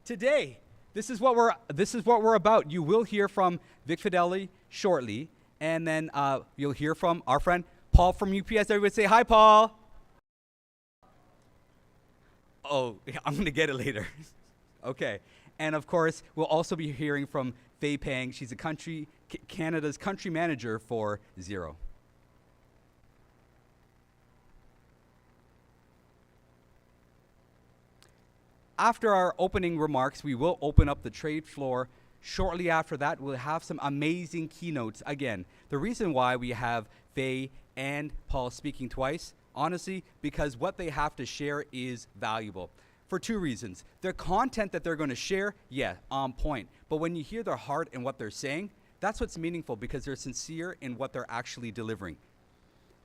today, this is what we're about. You will hear from Vic Fideli shortly, and then you'll hear from our friend Paul from UPS. Everybody say hi, Paul. Oh, I'm going to get it later. Okay. And of course, we'll also be hearing from Fei Pang. She's Canada's country manager for Xero. After our opening remarks, we will open up the trade floor. Shortly after that, we'll have some amazing keynotes. Again, the reason why we have Fei and Paul speaking twice, honestly, because what they have to share is valuable. For two reasons. Their content that they're going to share, yeah, on point. But when you hear their heart and what they're saying, that's what's meaningful because they're sincere in what they're actually delivering.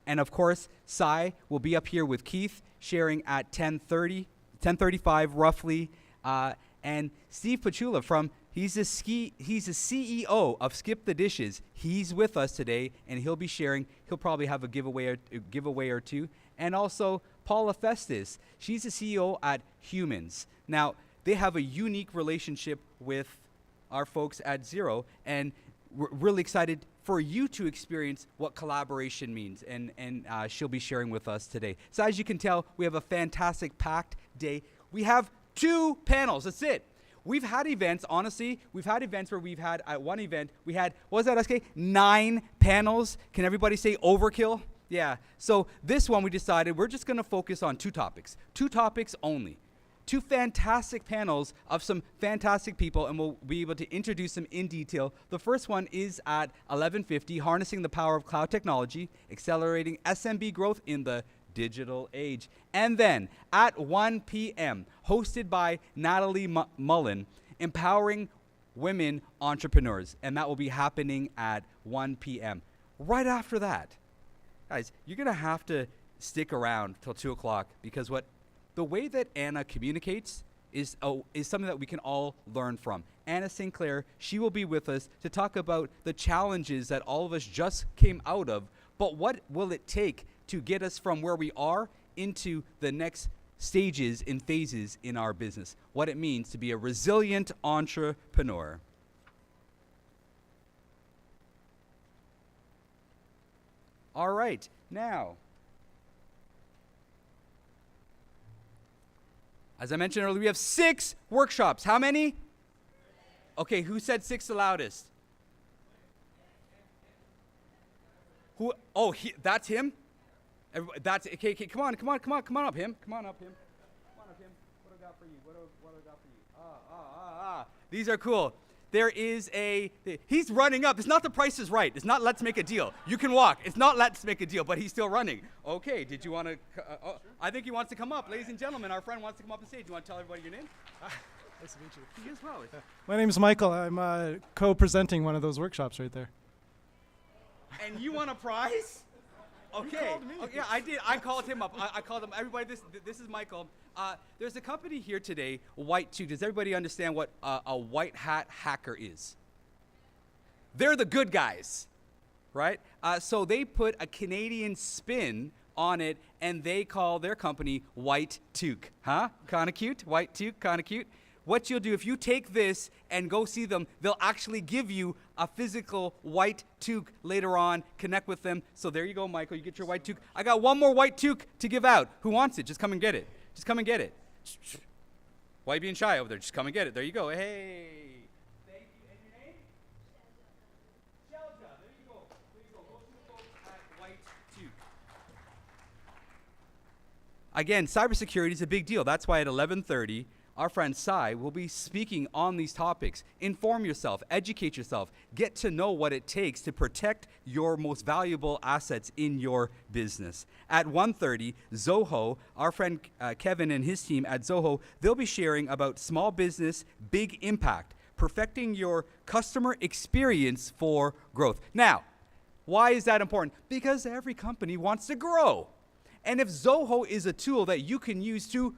And of course, Sai will be up here with Keith sharing at 10:35 roughly. And Steve Pachula he's the CEO of Skip the Dishes. He's with us today, and he'll be sharing. He'll probably have a giveaway or two. And also Paula Festus. She's the CEO at Humans. Now, they have a unique relationship with our folks at Xero, and we're really excited for you to experience what collaboration means, and she'll be sharing with us today. So as you can tell, we have a fantastic packed day. We have 2 panels, that's it. We've had events, honestly, where we've had, at one event, we had, what was that, SK? 9 panels. Can everybody say overkill? Yeah, so this one we decided we're just gonna focus on 2 topics only. 2 fantastic panels of some fantastic people, and we'll be able to introduce them in detail. The first one is at 11:50, Harnessing the Power of Cloud Technology, Accelerating SMB Growth in the Digital Age. And then at 1 p.m., hosted by Natalie Mullen, Empowering Women Entrepreneurs. And that will be happening at 1 p.m. Right after that, guys, you're going to have to stick around till 2 o'clock because the way that Anna communicates is something that we can all learn from. Anna Sinclair, she will be with us to talk about the challenges that all of us just came out of, but what will it take to get us from where we are into the next stages and phases in our business, what it means to be a resilient entrepreneur. All right, now, as I mentioned earlier, we have 6 workshops. How many? Okay, who said 6 the loudest? Who? Oh, that's him? That's okay. Come on up, him. Come on up, him. What do I got for you? What do I got for you? These are cool. There is he's running up. It's not The Price is Right. It's not Let's Make a Deal. You can walk. It's not Let's Make a Deal, but he's still running. Okay, did you want to, I think he wants to come up. Ladies and gentlemen, our friend wants to come up on stage. You want to tell everybody your name? Nice to meet you. You as well. My name's Michael. I'm co-presenting one of those workshops right there. And you want a prize? Okay. Oh, yeah, I did. I called him up. I called him. Everybody, this is Michael. There's a company here today, White Tooth. Does everybody understand what a white hat hacker is? They're the good guys, right? So they put a Canadian spin on it, and they call their company White Toque. Huh? Kind of cute? White Toque, kind of cute? What you'll do, if you take this and go see them, they'll actually give you a physical white toque later on. Connect with them. So there you go, Michael. You get your white toque. I got one more white toque to give out. Who wants it? Just come and get it. Just come and get it. Why are you being shy over there? Just come and get it. There you go. Hey. Thank you. And your name? Shelja. There you go. There you go. Go to the folks at White Toque. Again, cybersecurity is a big deal. That's why at 11:30, our friend Sai will be speaking on these topics. Inform yourself, educate yourself, get to know what it takes to protect your most valuable assets in your business. At 1:30, Zoho, our friend Kevin and his team at Zoho, they'll be sharing about small business, big impact, perfecting your customer experience for growth. Now, why is that important? Because every company wants to grow. And if Zoho is a tool that you can use to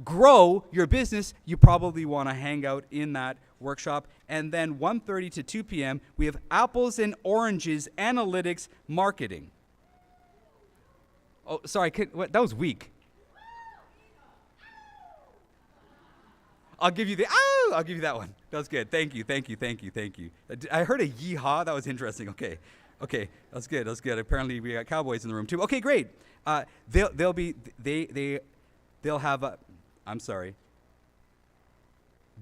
grow your business, you probably want to hang out in that workshop. And then 1:30 to 2 p.m., we have Apples and Oranges Analytics Marketing. Oh, sorry, that was weak. I'll give you that one. That was good. Thank you. I heard a yeehaw. That was interesting. Okay, that's good. Apparently we got cowboys in the room too. Okay, great. They'll have. I'm sorry.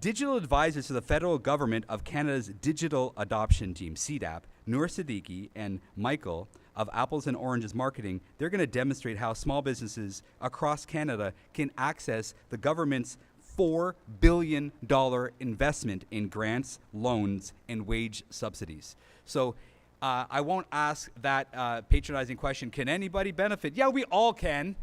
Digital advisors to the federal government of Canada's digital adoption team, CDAP, Noor Siddiqui and Michael of Apples and Oranges Marketing, they're going to demonstrate how small businesses across Canada can access the government's $4 billion investment in grants, loans, and wage subsidies. So I won't ask that patronizing question, can anybody benefit? Yeah, we all can.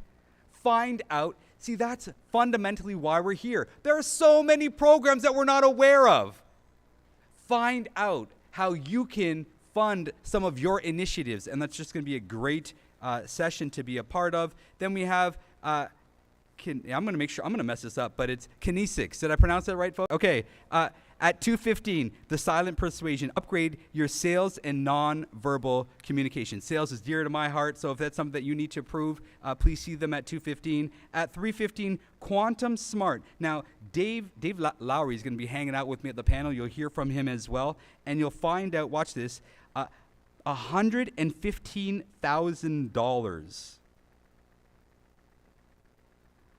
Find out. See, that's fundamentally why we're here. There are so many programs that we're not aware of. Find out how you can fund some of your initiatives, and that's just going to be a great session to be a part of. Then we have, I'm going to make sure, I'm going to mess this up, but it's kinesics. Did I pronounce that right, folks? Okay. At 2:15, the silent persuasion. Upgrade your sales and non-verbal communication. Sales is dear to my heart, so if that's something that you need to improve, please see them at 2:15. At 3:15, Quantum Smart. Now, Dave Lowry is going to be hanging out with me at the panel. You'll hear from him as well, and you'll find out, watch this, $115,000.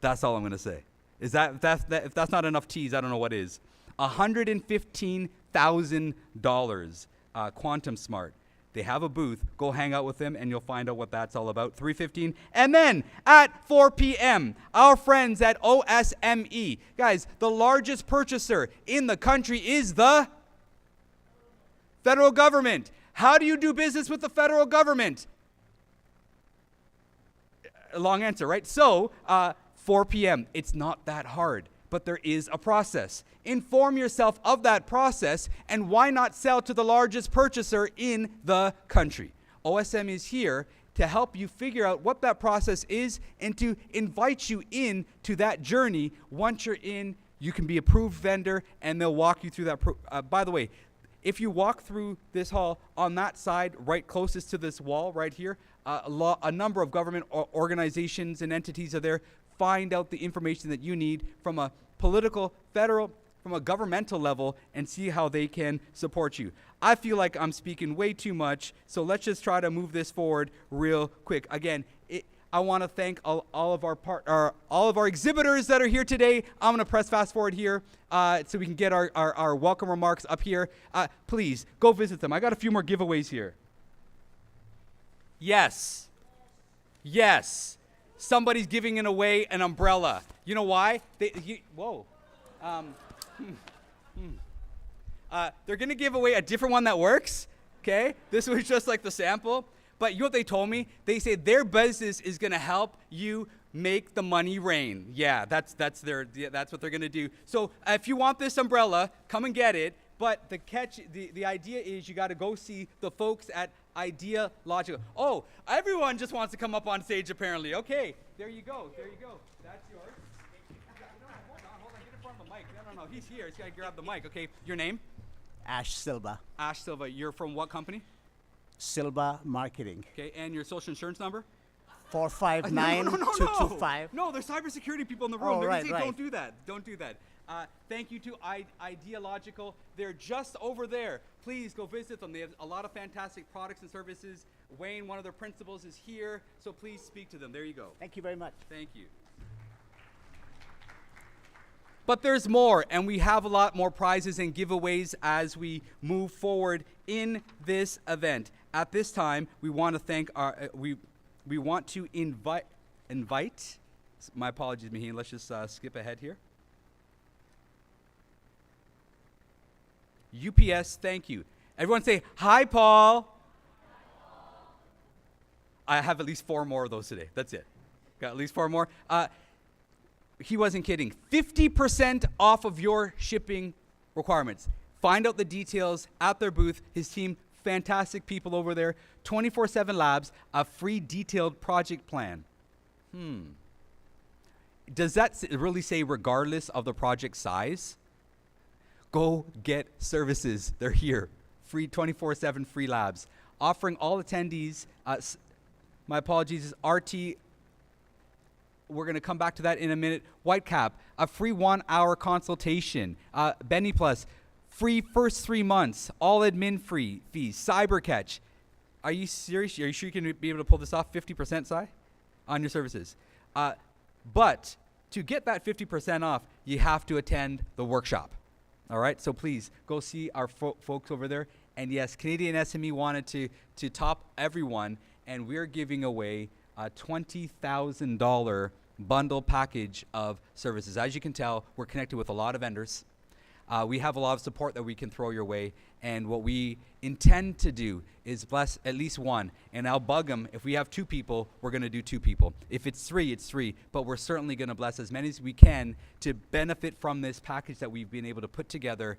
That's all I'm going to say. If that's not enough tease, I don't know what is. $115,000, Quantum Smart. They have a booth. Go hang out with them, and you'll find out what that's all about. 3:15. And then at 4 p.m., our friends at OSME. Guys, the largest purchaser in the country is the federal government. How do you do business with the federal government? A long answer, right? So, 4 p.m., it's not that hard, but there is a process. Inform yourself of that process, and why not sell to the largest purchaser in the country? OSM is here to help you figure out what that process is and to invite you in to that journey. Once you're in, you can be approved vendor, and they'll walk you through that. By the way, if you walk through this hall, on that side, right closest to this wall right here, a number of government organizations and entities are there. Find out the information that you need from a political, federal, from a governmental level, and see how they can support you. I feel like I'm speaking way too much, so let's just try to move this forward real quick. Again, I want to thank all of our exhibitors that are here today. I'm going to press fast forward here so we can get our welcome remarks up here. Please go visit them. I got a few more giveaways here. Yes. Somebody's giving away an umbrella. You know why? They're going to give away a different one that works. Okay? This was just like the sample. But you know what they told me? They say their business is going to help you make the money rain. Yeah, that's what they're going to do. So if you want this umbrella, come and get it. But the idea is you got to go see the folks at Idea Logical. Oh, everyone just wants to come up on stage apparently. Okay, there you go. That's yours. Hold on. Get in front of the mic. No. He's here. He's got to grab the mic. Okay, your name? Ash Silva. Ash Silva. You're from what company? Silva Marketing. Okay, and your social insurance number? 459-225. No, there's cybersecurity people in the room. Oh, They're right, going to say, right. don't do that. Thank you to Ideological. They're just over there. Please go visit them. They have a lot of fantastic products and services. Wayne, one of their principals, is here, so please speak to them. There you go. Thank you very much. Thank you. But there's more, and we have a lot more prizes and giveaways as we move forward in this event. At this time, we want to thank we want to invite. My apologies, Maheen. Let's just skip ahead here. UPS, thank you. Everyone say, hi, Paul. I have at least 4 more of those today. That's it. Got at least 4 more. He wasn't kidding. 50% off of your shipping requirements. Find out the details at their booth. His team, fantastic people over there. 24/7 labs, a free detailed project plan. Does that really say regardless of the project size? Go get services. They're here. Free 24/7 free labs. Offering all attendees, my apologies, is RT we're going to come back to that in a minute. Whitecap, a free 1-hour consultation. Benny Plus, free first 3 months, all admin free fees. Cybercatch. Are you serious? Are you sure you can be able to pull this off? 50%, Si, on your services. But to get that 50% off, you have to attend the workshop. All right, so please go see our folks over there. And yes, Canadian SME wanted to top everyone, and we're giving away a $20,000 bundle package of services. As you can tell, we're connected with a lot of vendors. We have a lot of support that we can throw your way, and what we intend to do is bless at least one, and I'll bug them. If we have 2 people, we're going to do 2 people. If it's 3, it's 3, but we're certainly going to bless as many as we can to benefit from this package that we've been able to put together,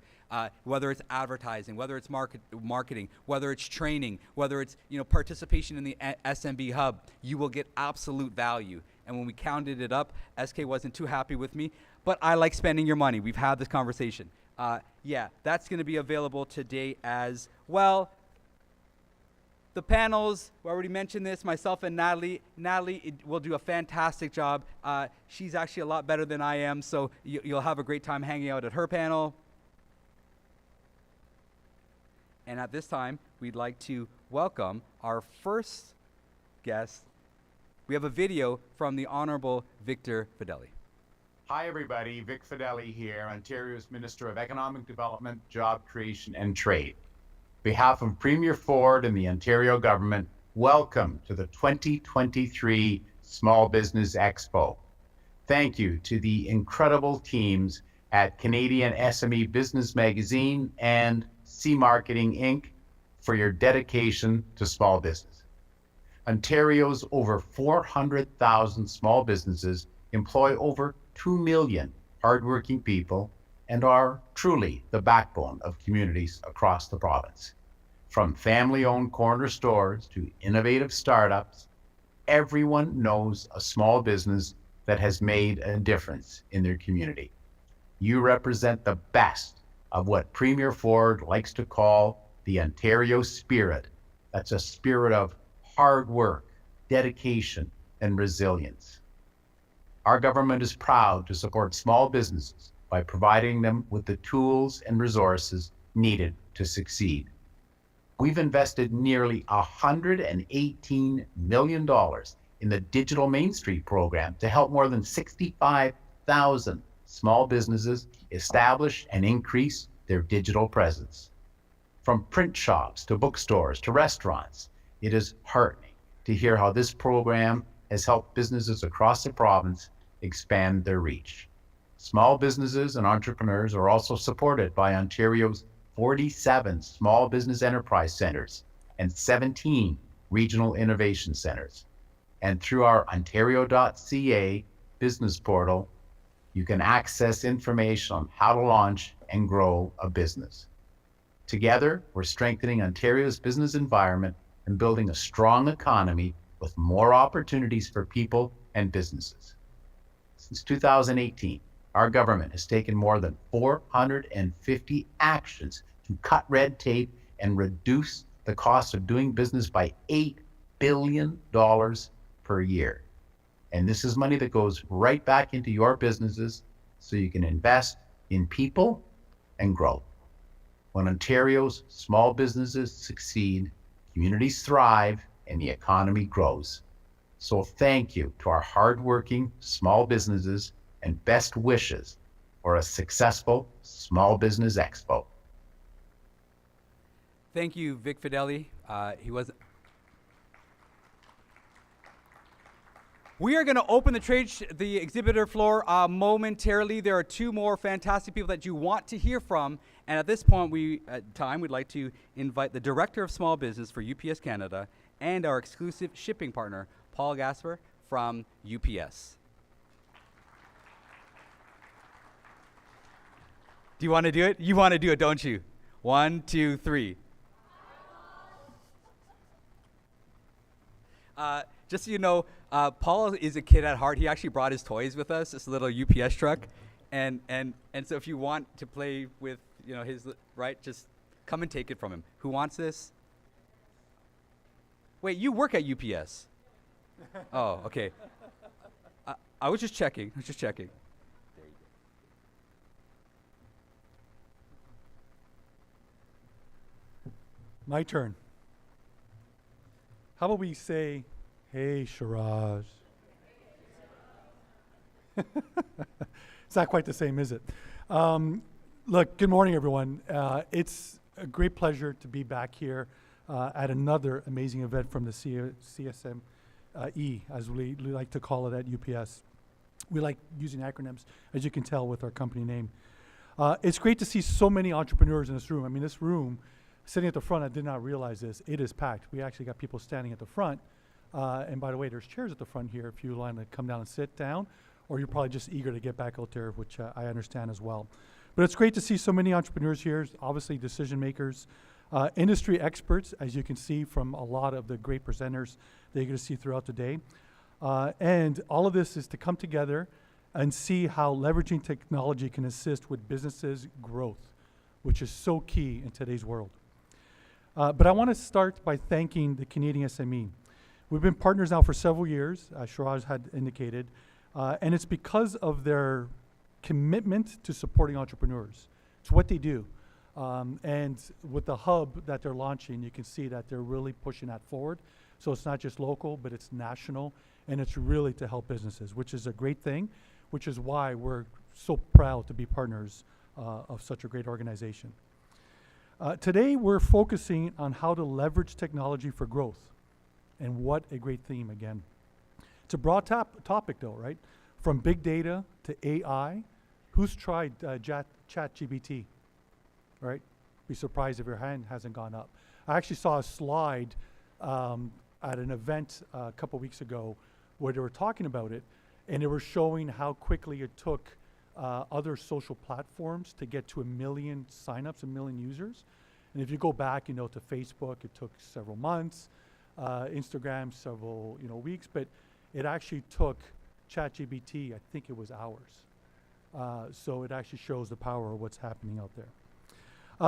whether it's advertising, whether it's marketing, whether it's training, whether it's participation in the SMB Hub. You will get absolute value. And when we counted it up, SK wasn't too happy with me, but I like spending your money. We've had this conversation. Yeah, that's going to be available today as well. The panels, we already mentioned this, myself and Natalie. Natalie will do a fantastic job. She's actually a lot better than I am, so you'll have a great time hanging out at her panel. And at this time, we'd like to welcome our first guest. We have a video from the Honorable Victor Fedeli. Hi everybody, Vic Fedeli here, Ontario's Minister of Economic Development, Job Creation and Trade. On behalf of Premier Ford and the Ontario government, welcome to the 2023 Small Business Expo. Thank you to the incredible teams at Canadian SME Business Magazine and C Marketing Inc. for your dedication to small business. Ontario's over 400,000 small businesses employ over 2 million hardworking people and are truly the backbone of communities across the province. From family-owned corner stores to innovative startups, everyone knows a small business that has made a difference in their community. You represent the best of what Premier Ford likes to call the Ontario spirit. That's a spirit of hard work, dedication, and resilience. Our government is proud to support small businesses by providing them with the tools and resources needed to succeed. We've invested nearly $118 million in the Digital Main Street program to help more than 65,000 small businesses establish and increase their digital presence. From print shops to bookstores to restaurants, it is heartening to hear how this program has helped businesses across the province expand their reach. Small businesses and entrepreneurs are also supported by Ontario's 47 small business enterprise centers and 17 regional innovation centers. And through our ontario.ca business portal, you can access information on how to launch and grow a business. Together, we're strengthening Ontario's business environment and building a strong economy with more opportunities for people and businesses. Since 2018, our government has taken more than 450 actions to cut red tape and reduce the cost of doing business by $8 billion per year. And this is money that goes right back into your businesses so you can invest in people and grow. When Ontario's small businesses succeed, communities thrive, and the economy grows. So thank you to our hardworking small businesses and best wishes for a successful Small Business Expo. Thank you, Vic Fedeli. We are going to open the exhibitor floor momentarily. There are 2 more fantastic people that you want to hear from. And at this point, we'd like to invite the Director of Small Business for UPS Canada and our exclusive shipping partner, Paul Gasper from UPS. Do you want to do it? You want to do it, don't you? 1, 2, 3. Just so you know, Paul is a kid at heart. He actually brought his toys with us, this little UPS truck. And so if you want to play with, his, right, just come and take it from him. Who wants this? Wait, you work at UPS? Oh, okay. I was just checking. My turn. How about we say, hey, Shiraz? It's not quite the same, is it? Look, good morning, everyone. It's a great pleasure to be back here at another amazing event from the CSME, as we like to call it at UPS. We like using acronyms, as you can tell with our company name. It's great to see so many entrepreneurs in this room. I mean, this room, sitting at the front, I did not realize this, it is packed. We actually got people standing at the front. And by the way, there's chairs at the front here if you want to come down and sit down, or you're probably just eager to get back out there, which I understand as well. But it's great to see so many entrepreneurs here, obviously decision makers, industry experts, as you can see from a lot of the great presenters that you're going to see throughout the day. And all of this is to come together and see how leveraging technology can assist with businesses' growth, which is so key in today's world. But I want to start by thanking the Canadian SME. We've been partners now for several years, as Shiraz had indicated, and it's because of their commitment to supporting entrepreneurs. It's what they do. And with the hub that they're launching, you can see that they're really pushing that forward. So it's not just local, but it's national, and it's really to help businesses, which is a great thing, which is why we're so proud to be partners of such a great organization. Today, we're focusing on how to leverage technology for growth. And what a great theme again. It's a broad topic though, right? From big data to AI. Who's tried ChatGPT, right? Be surprised if your hand hasn't gone up. I actually saw a slide at an event a couple weeks ago where they were talking about it, and they were showing how quickly it took other social platforms to get to 1 million signups, 1 million users. And if you go back, to Facebook, it took several months. Instagram, several weeks, but it actually took ChatGPT, I think it was hours. So it actually shows the power of what's happening out there.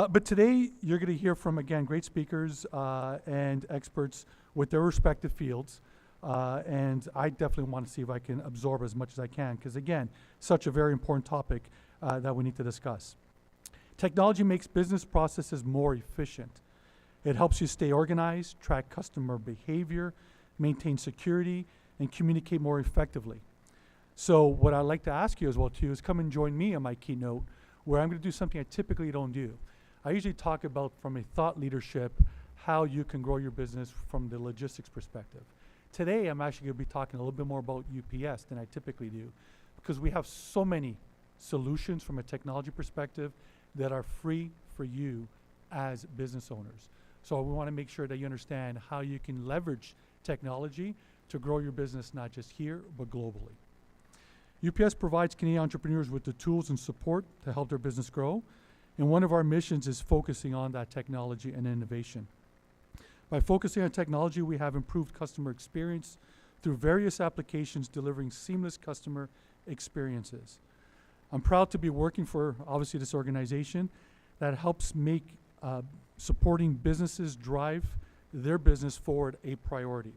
But today, you're going to hear from, again, great speakers and experts with their respective fields. And I definitely want to see if I can absorb as much as I can, because again, such a very important topic that we need to discuss. Technology makes business processes more efficient. It helps you stay organized, track customer behavior, maintain security, and communicate more effectively. So what I'd like to ask you as well too is come and join me on my keynote, where I'm going to do something I typically don't do. I usually talk about, from a thought leadership, how you can grow your business from the logistics perspective. Today, I'm actually going to be talking a little bit more about UPS than I typically do, because we have so many solutions from a technology perspective that are free for you as business owners. So we want to make sure that you understand how you can leverage technology to grow your business, not just here, but globally. UPS provides Canadian entrepreneurs with the tools and support to help their business grow. And one of our missions is focusing on that technology and innovation. By focusing on technology, we have improved customer experience through various applications delivering seamless customer experiences. I'm proud to be working for, obviously, this organization that helps make supporting businesses drive their business forward a priority.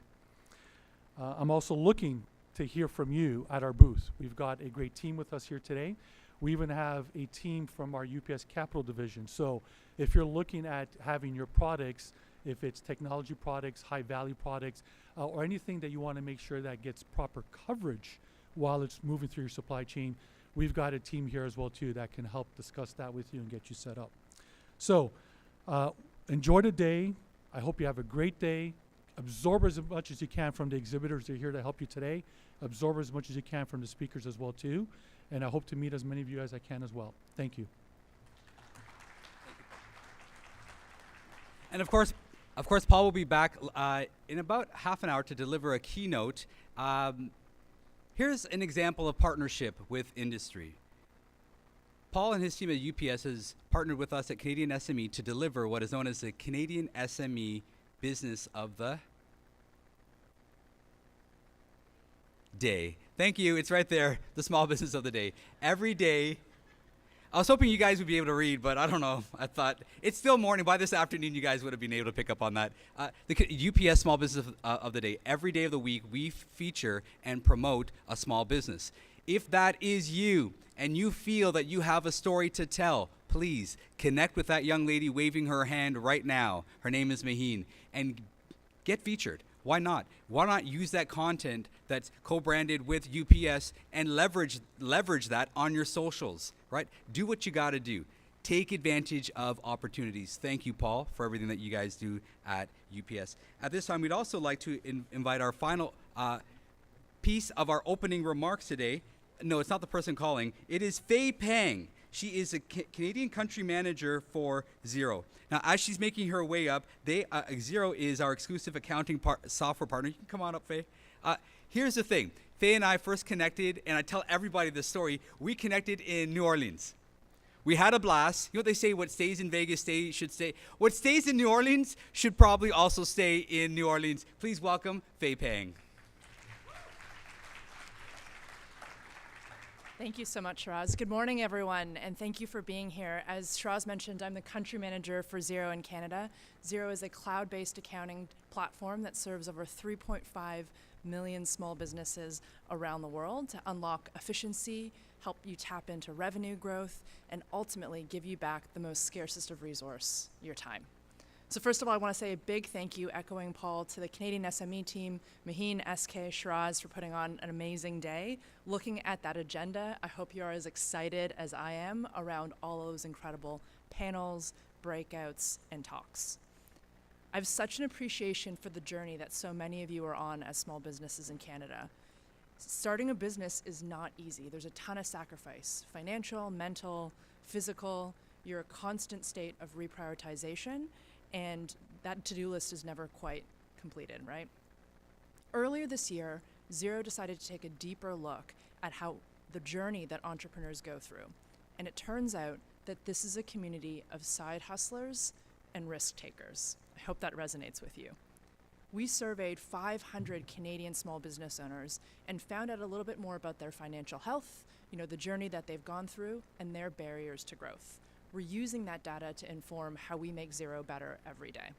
I'm also looking to hear from you at our booth. We've got a great team with us here today. We even have a team from our UPS Capital division. So if you're looking at having your products, if it's technology products, high value products, or anything that you want to make sure that gets proper coverage while it's moving through your supply chain, we've got a team here as well too that can help discuss that with you and get you set up. So enjoy the day. I hope you have a great day. Absorb as much as you can from the exhibitors that are here to help you today. Absorb as much as you can from the speakers as well too. And I hope to meet as many of you as I can as well. Thank you. And of course, Paul will be back in about half an hour to deliver a keynote. Here's an example of partnership with industry. Paul and his team at UPS has partnered with us at Canadian SME to deliver what is known as the Canadian SME Business of the Day. Thank you. It's right there, the Small Business of the Day. Every day, I was hoping you guys would be able to read, but I don't know. I thought it's still morning. By this afternoon, you guys would have been able to pick up on that. UPS Small Business of the Day. Every day of the week, we feature and promote a small business. If that is you and you feel that you have a story to tell, please connect with that young lady waving her hand right now. Her name is Maheen, and get featured. Why not? Why not use that content that's co-branded with UPS and leverage that on your socials, right? Do what you got to do. Take advantage of opportunities. Thank you, Paul, for everything that you guys do at UPS. At this time, we'd also like to invite our final piece of our opening remarks today. No, it's not the person calling. It is Fei Pang. She is a Canadian country manager for Xero. Now, as she's making her way up, Xero is our exclusive accounting software partner. You can come on up, Fei. Here's the thing. Fei and I first connected, and I tell everybody this story. We connected in New Orleans. We had a blast. You know what they say, what stays in Vegas should stay. What stays in New Orleans should probably also stay in New Orleans. Please welcome Fei Pang. Thank you so much, Shiraz. Good morning, everyone, and thank you for being here. As Shiraz mentioned, I'm the country manager for Xero in Canada. Xero is a cloud-based accounting platform that serves over 3.5 million small businesses around the world to unlock efficiency, help you tap into revenue growth, and ultimately give you back the most scarcest of resource, your time. So first of all, I want to say a big thank you, echoing Paul, to the Canadian SME team, Maheen, SK, Shiraz, for putting on an amazing day. Looking at that agenda, I hope you are as excited as I am around all of those incredible panels, breakouts, and talks. I have such an appreciation for the journey that so many of you are on as small businesses in Canada. Starting a business is not easy. There's a ton of sacrifice, financial, mental, physical. You're a constant state of reprioritization, and that to-do list is never quite completed, right? Earlier this year, Xero decided to take a deeper look at how the journey that entrepreneurs go through. And it turns out that this is a community of side hustlers and risk takers. I hope that resonates with you. We surveyed 500 Canadian small business owners and found out a little bit more about their financial health, the journey that they've gone through, and their barriers to growth. We're using that data to inform how we make Xero better every day.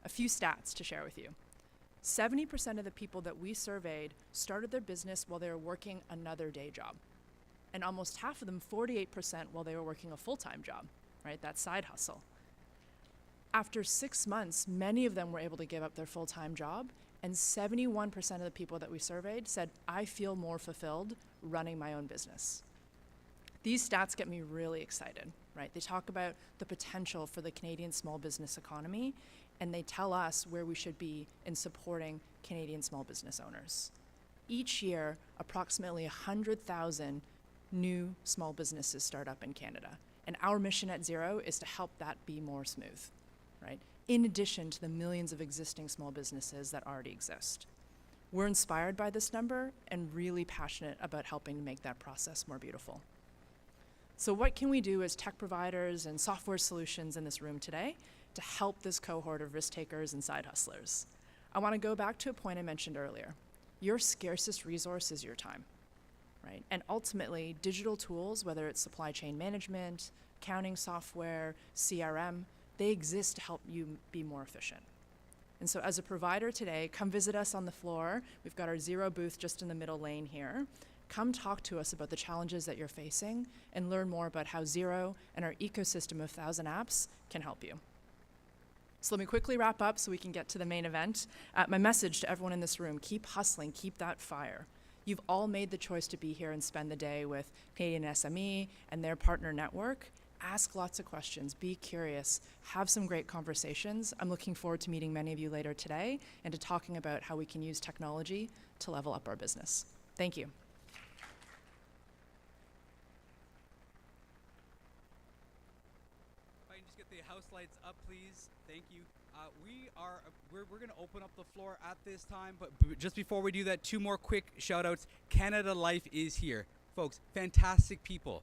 A few stats to share with you. 70% of the people that we surveyed started their business while they were working another day job. And almost half of them, 48%, while they were working a full-time job, right? That side hustle. After 6 months, many of them were able to give up their full-time job, and 71% of the people that we surveyed said, I feel more fulfilled running my own business. These stats get me really excited, right? They talk about the potential for the Canadian small business economy, and they tell us where we should be in supporting Canadian small business owners. Each year, approximately 100,000 new small businesses start up in Canada, and our mission at Xero is to help that be more smooth, right? In addition to the millions of existing small businesses that already exist. We're inspired by this number and really passionate about helping to make that process more beautiful. So what can we do as tech providers and software solutions in this room today to help this cohort of risk takers and side hustlers? I want to go back to a point I mentioned earlier. Your scarcest resource is your time, right? And ultimately, digital tools, whether it's supply chain management, accounting software, CRM, they exist to help you be more efficient. And so as a provider today, come visit us on the floor. We've got our Xero booth just in the middle lane here. Come talk to us about the challenges that you're facing and learn more about how Xero and our ecosystem of 1,000 apps can help you. So let me quickly wrap up so we can get to the main event. My message to everyone in this room, keep hustling, keep that fire. You've all made the choice to be here and spend the day with Canadian SME and their partner network. Ask lots of questions, be curious, have some great conversations. I'm looking forward to meeting many of you later today and to talking about how we can use technology to level up our business. Thank you. If I can just get the house lights up, please. Thank you. We're going to open up the floor at this time, but just before we do that, 2 more quick shout outs. Canada Life is here. Folks, fantastic people.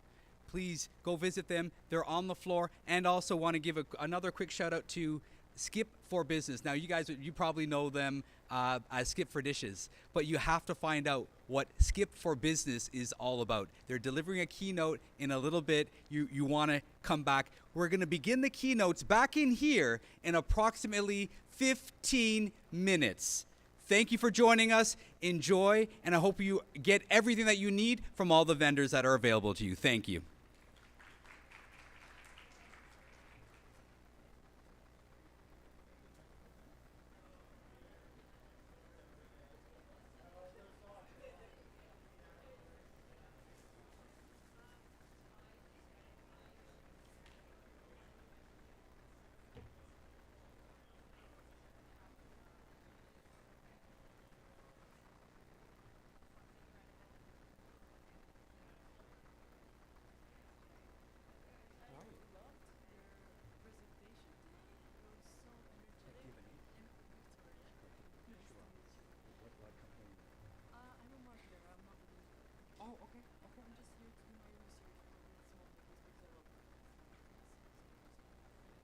Please go visit them. They're on the floor. And also want to give another quick shout out to Skip for Business. Now, you probably know them as Skip for Dishes, but you have to find out what Skip for Business is all about. They're delivering a keynote in a little bit. You want to come back. We're going to begin the keynotes back in here in approximately 15 minutes. Thank you for joining us. Enjoy, and I hope you get everything that you need from all the vendors that are available to you. Thank you.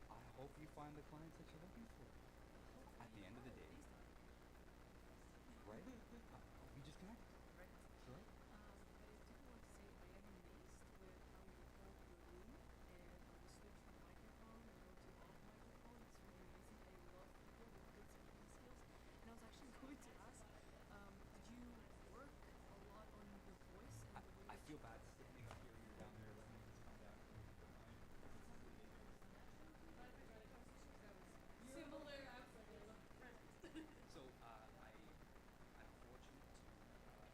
I hope you find the clients that you're looking for at the end of the day. Right? We just connected. Right? I feel bad standing up here. You're down there. Let me just find out. So I'm fortunate to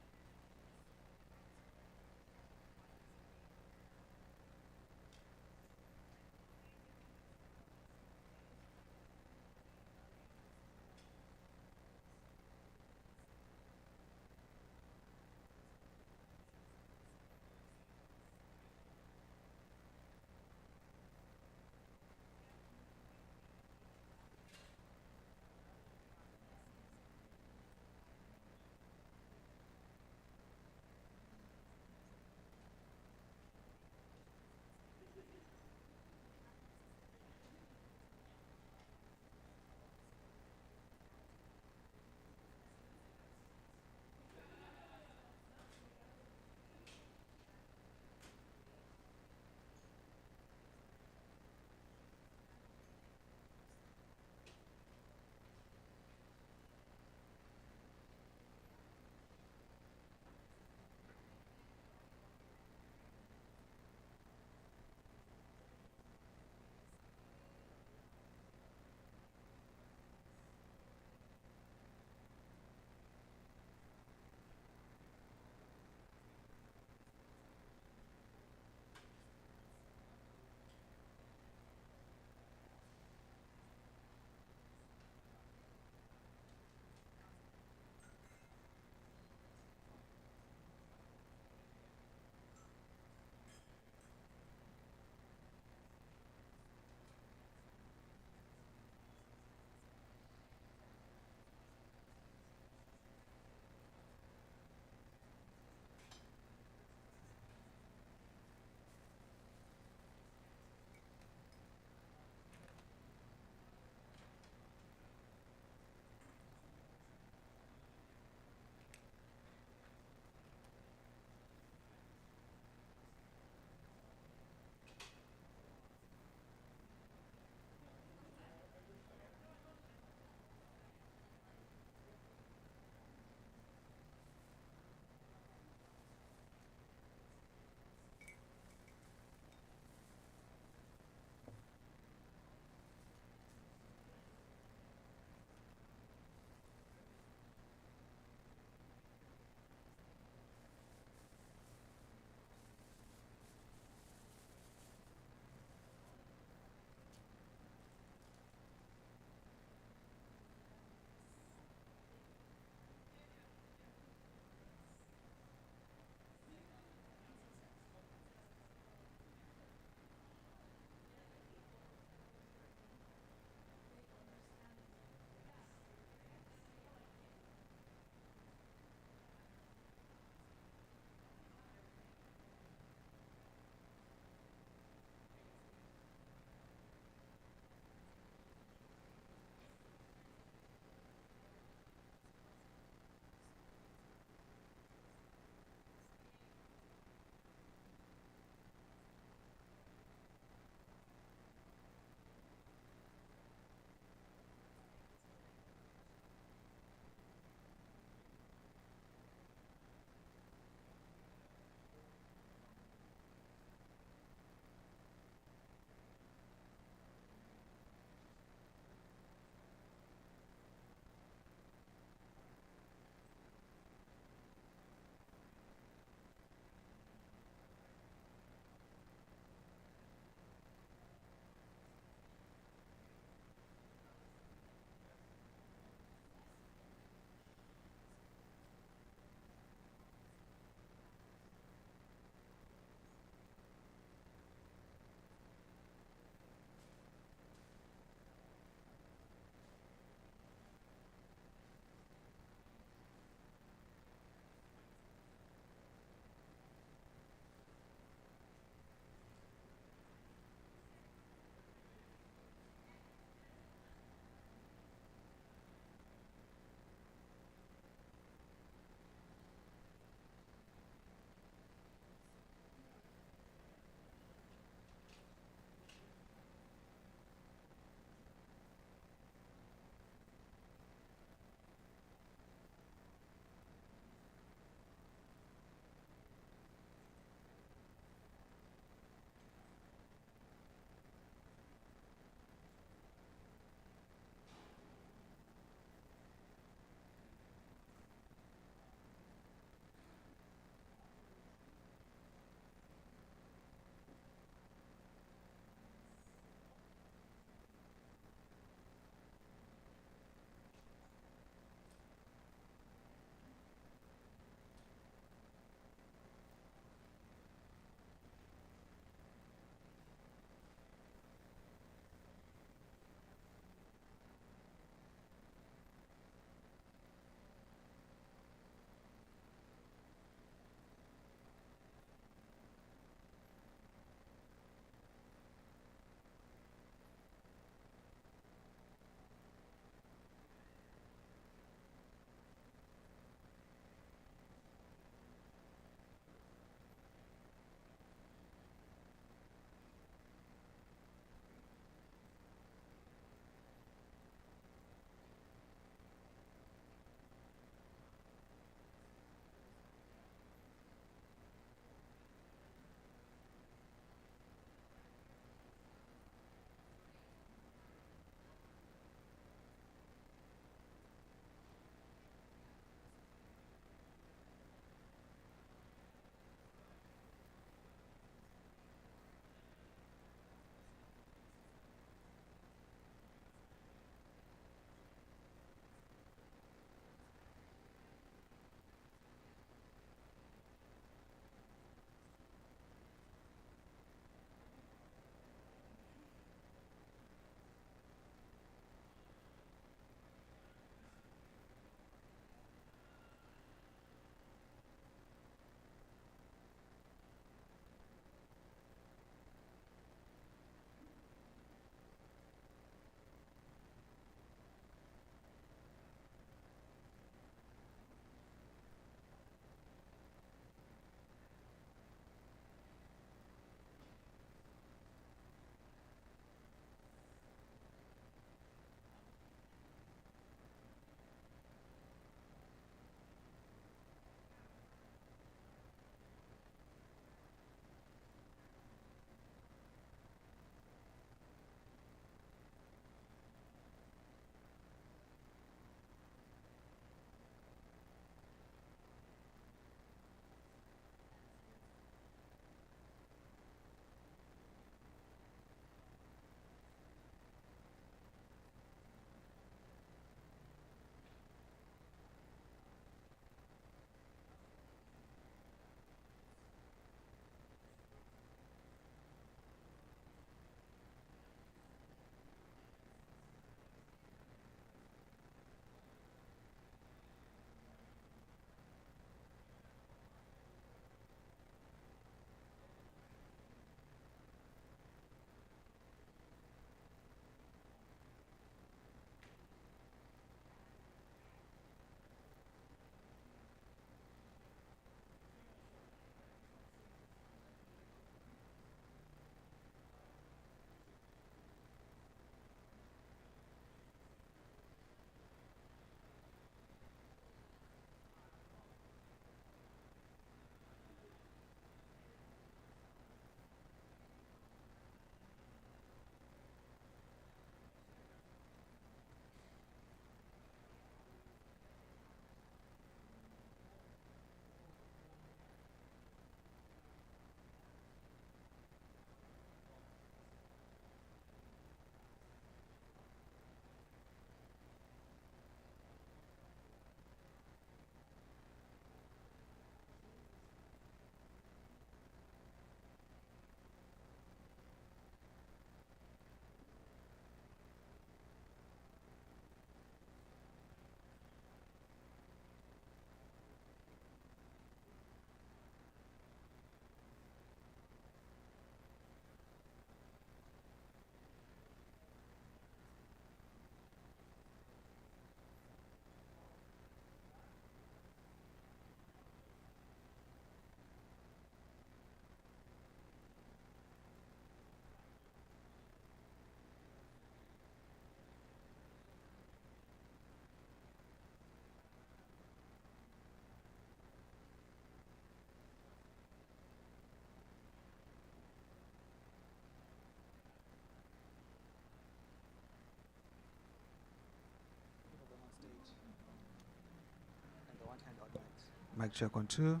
Mic check on two.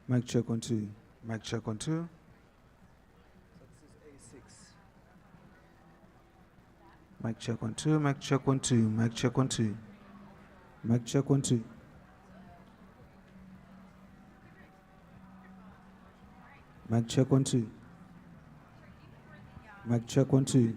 Mic check on two. Mic check on two. Mic check on two. Mic check on two. Mic check on two. Mic check on two. Mic check on two. Mic check on two.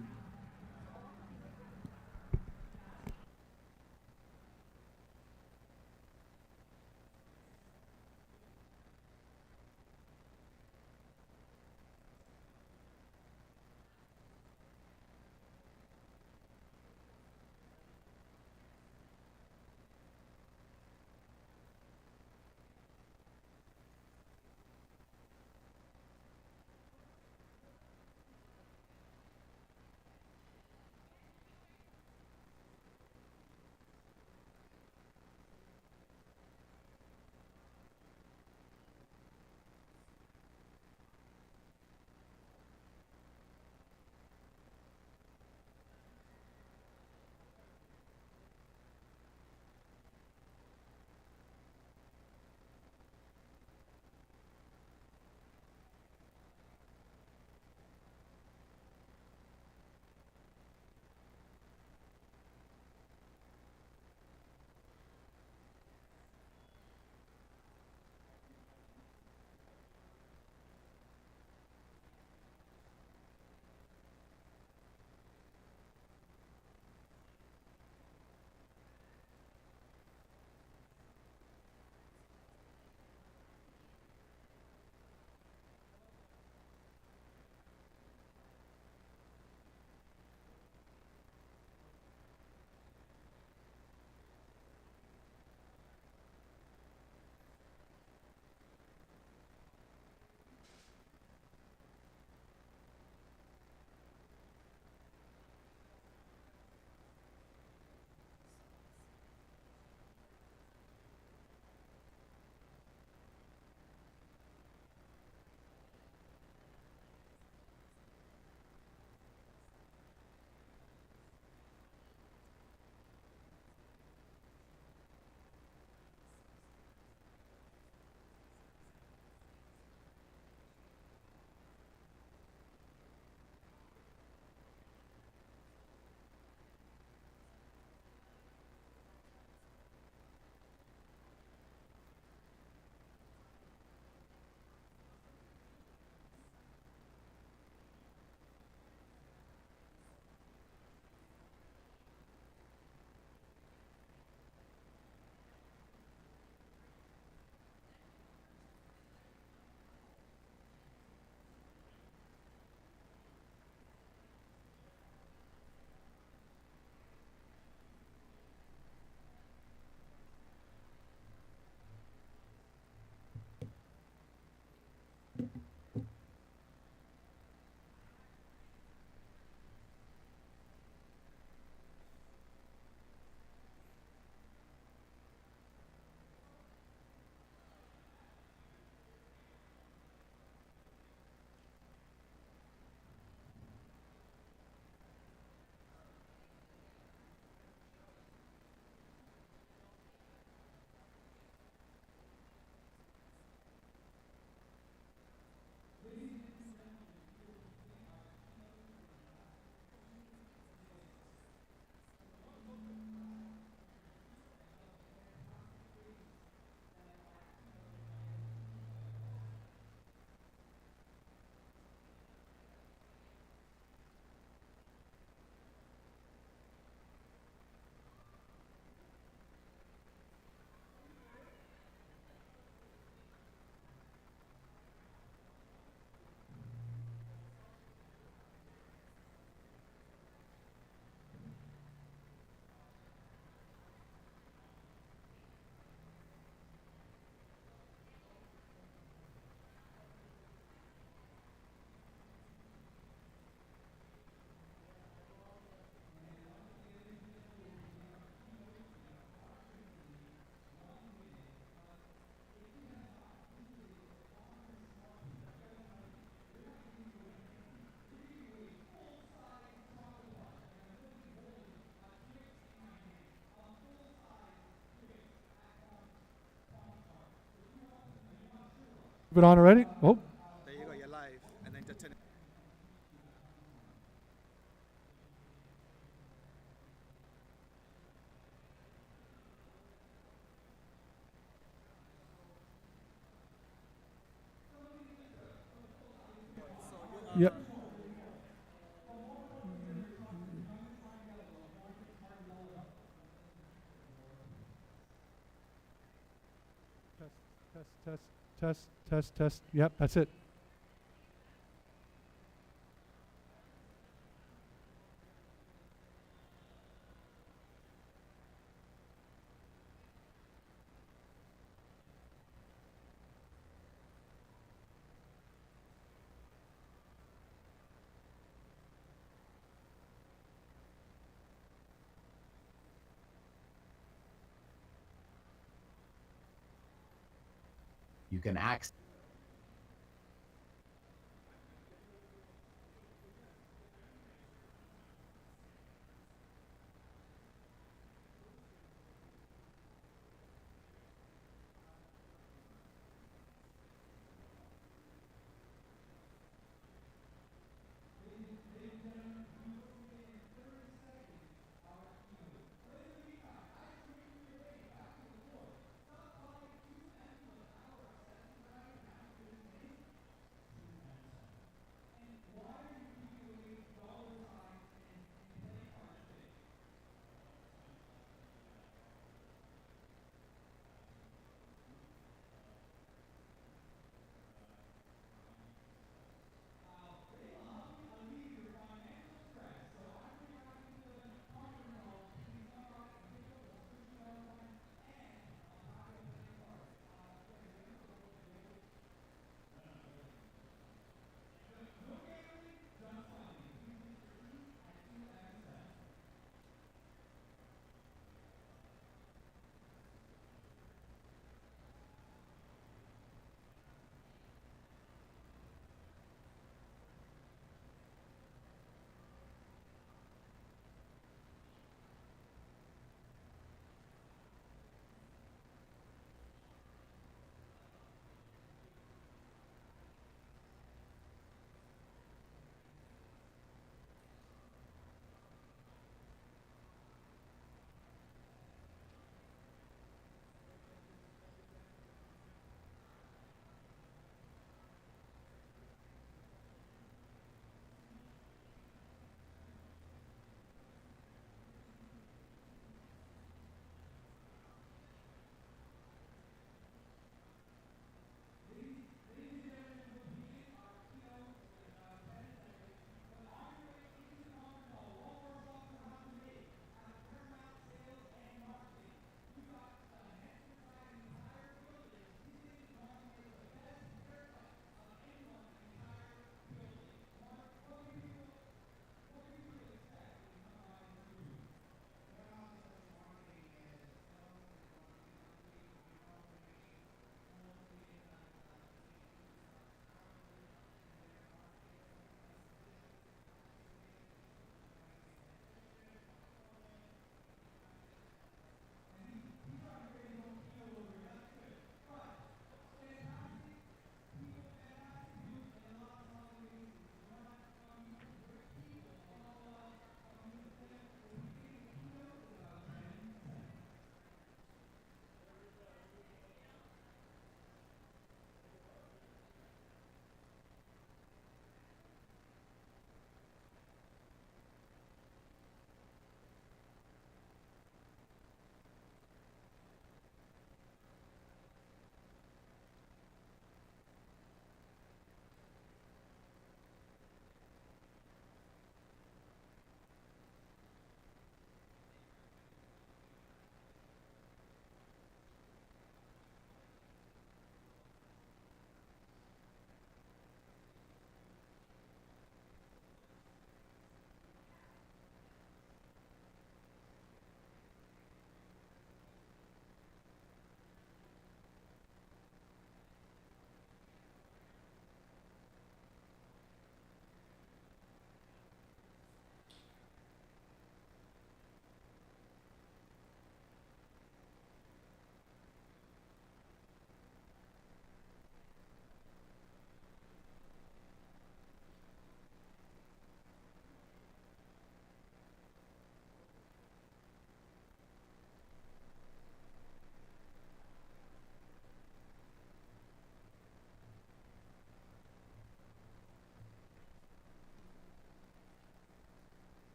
it on already? Oh, There you go, you're live. And entertain. yep. Test. Yep, that's it. You can access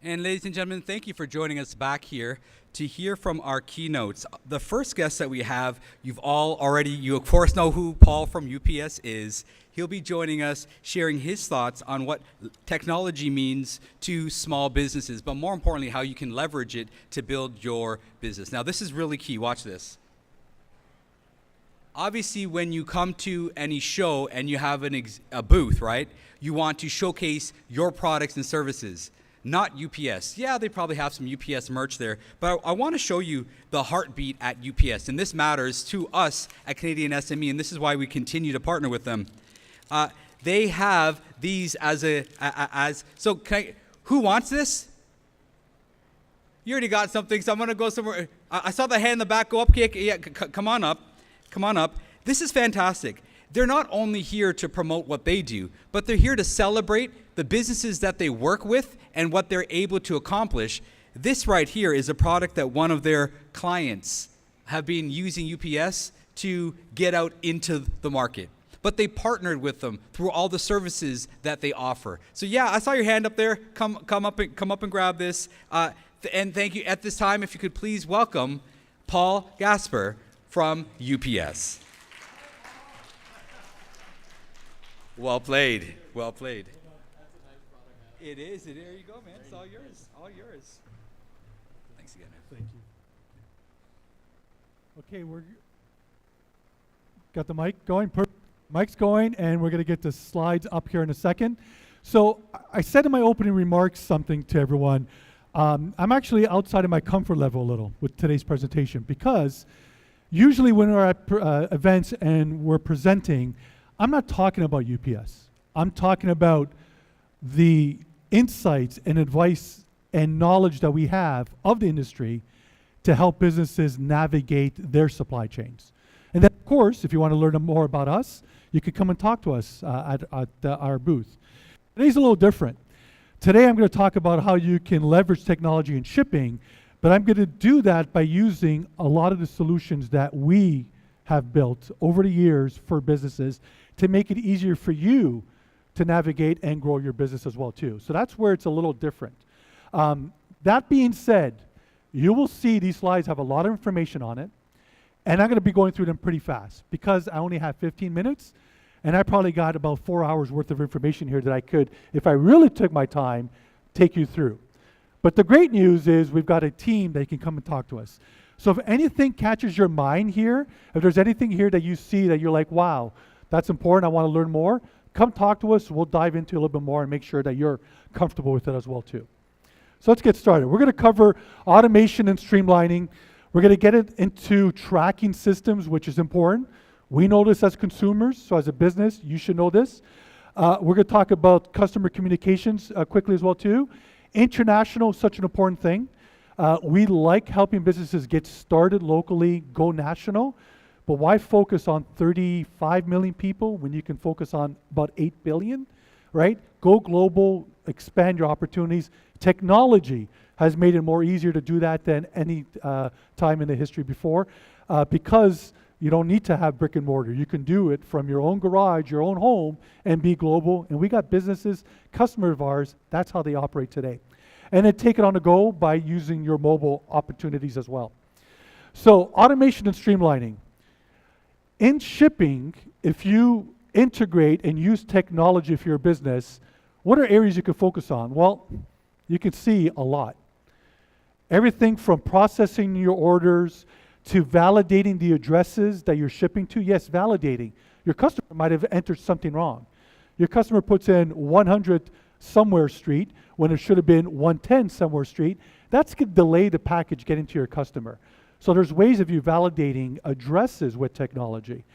And ladies and gentlemen, thank you for joining us back here to hear from our keynotes. The first guest that we have, you of course know who Paul from UPS is. He'll be joining us, sharing his thoughts on what technology means to small businesses, but more importantly, how you can leverage it to build your business. Now, this is really key. Watch this. Obviously, when you come to any show and you have a booth, right, you want to showcase your products and services, not UPS. Yeah, they probably have some UPS merch there, but I want to show you the heartbeat at UPS, and this matters to us at Canadian SME, and this is why we continue to partner with them. They have these who wants this? You already got something, so I'm going to go somewhere. I saw the hand in the back go up. Yeah, come on up. Come on up. This is fantastic. They're not only here to promote what they do, but they're here to celebrate the businesses that they work with and what they're able to accomplish. This right here is a product that one of their clients have been using UPS to get out into the market. But they partnered with them through all the services that they offer. So yeah, I saw your hand up there. Come up and grab this. And thank you. At this time, if you could please welcome Paul Gasper from UPS. Well played. Well played. It is. There you go, man. It's all yours. All yours. Thanks again, man. Thank you. Okay, we're got the mic going. Mic's going, and we're going to get the slides up here in a second. So I said in my opening remarks something to everyone. I'm actually outside of my comfort level a little with today's presentation, because usually when we're at events and we're presenting, I'm not talking about UPS. I'm talking about the insights and advice and knowledge that we have of the industry to help businesses navigate their supply chains. And then, of course, if you want to learn more about us, you can come and talk to us at our booth. Today's a little different. Today I'm going to talk about how you can leverage technology in shipping, but I'm going to do that by using a lot of the solutions that we have built over the years for businesses to make it easier for you to navigate and grow your business as well too. So that's where it's a little different. That being said, you will see these slides have a lot of information on it, and I'm going to be going through them pretty fast because I only have 15 minutes, and I probably got about 4 hours worth of information here that I could, if I really took my time, take you through. But the great news is we've got a team that can come and talk to us. So if anything catches your mind here, if there's anything here that you see that you're like, wow, that's important, I want to learn more, come talk to us. We'll dive into a little bit more and make sure that you're comfortable with it as well too. So let's get started. We're going to cover automation and streamlining. We're going to get it into tracking systems, which is important. We know this as consumers, so as a business, you should know this. We're going to talk about customer communications quickly as well too. International is such an important thing. We like helping businesses get started locally, go national, but why focus on 35 million people when you can focus on about 8 billion, right? Go global, expand your opportunities. Technology has made it more easier to do that than any time in the history before because you don't need to have brick and mortar. You can do it from your own garage, your own home, and be global. And we got businesses, customers of ours, that's how they operate today. And then take it on the go by using your mobile opportunities as well. So automation and streamlining. In shipping, if you integrate and use technology for your business, what are areas you can focus on? Well, you can see a lot. Everything from processing your orders to validating the addresses that you're shipping to. Yes, validating. Your customer might have entered something wrong. Your customer puts in 100 somewhere street when it should have been 110 somewhere street. That's going to delay the package getting to your customer. So there's ways of you validating addresses with technology.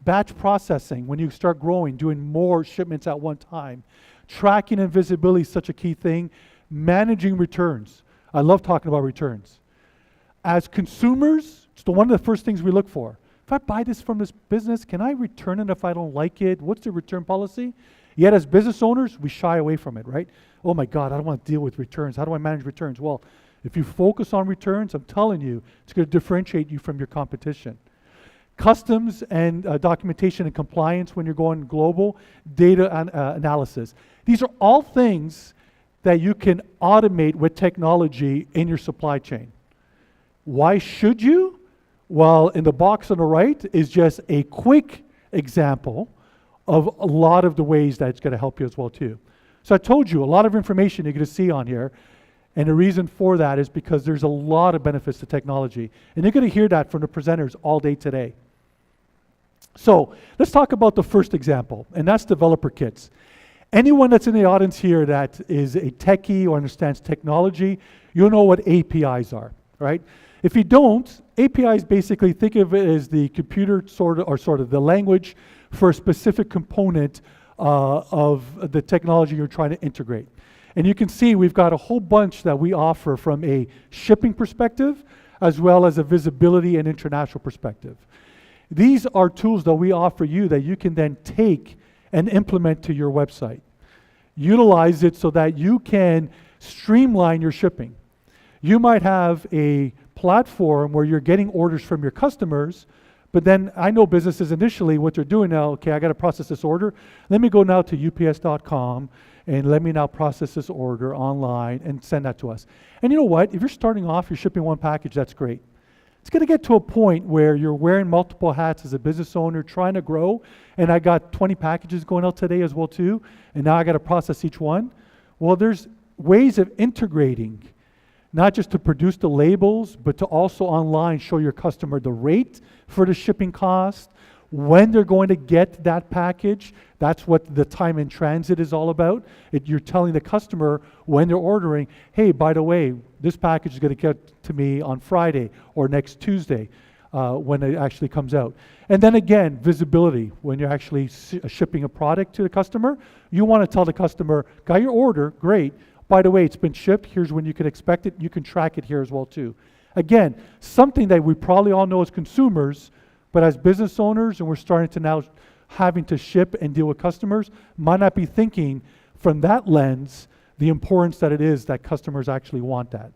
Batch processing, when you start growing, doing more shipments at one time. Tracking and visibility is such a key thing. Managing returns. I love talking about returns. As consumers, it's one of the first things we look for. If I buy this from this business, can I return it if I don't like it? What's the return policy? Yet as business owners, we shy away from it, right? Oh my God, I don't want to deal with returns. How do I manage returns? Well, if you focus on returns, I'm telling you, it's going to differentiate you from your competition. Customs and documentation and compliance when you're going global, data analysis. These are all things that you can automate with technology in your supply chain. Why should you? Well, in the box on the right is just a quick example of a lot of the ways that it's going to help you as well too. So I told you a lot of information you're going to see on here, and the reason for that is because there's a lot of benefits to technology, and you're going to hear that from the presenters all day today. So let's talk about the first example, and that's developer kits. Anyone that's in the audience here that is a techie or understands technology, you'll know what APIs are, right? If you don't, APIs basically, think of it as the computer sort of the language for a specific component of the technology you're trying to integrate. And you can see we've got a whole bunch that we offer from a shipping perspective, as well as a visibility and international perspective. These are tools that we offer you that you can then take and implement to your website. Utilize it so that you can streamline your shipping. You might have a platform where you're getting orders from your customers, but then I know businesses initially what they're doing now, okay, I got to process this order. Let me go now to ups.com and let me now process this order online and send that to us. And you know what? If you're starting off, you're shipping one package, that's great. It's going to get to a point where you're wearing multiple hats as a business owner, trying to grow, and I got 20 packages going out today as well too, and now I got to process each one. Well, there's ways of integrating, not just to produce the labels, but to also online show your customer the rate for the shipping cost, when they're going to get that package. That's what the time in transit is all about. You're telling the customer when they're ordering, hey, by the way, this package is going to get to me on Friday or next Tuesday when it actually comes out. And then again, visibility. When you're actually shipping a product to the customer, you want to tell the customer, got your order, great. By the way, it's been shipped. Here's when you can expect it. You can track it here as well too. Again, something that we probably all know as consumers, but as business owners, and we're starting to now having to ship and deal with customers, might not be thinking from that lens the importance that it is that customers actually want that.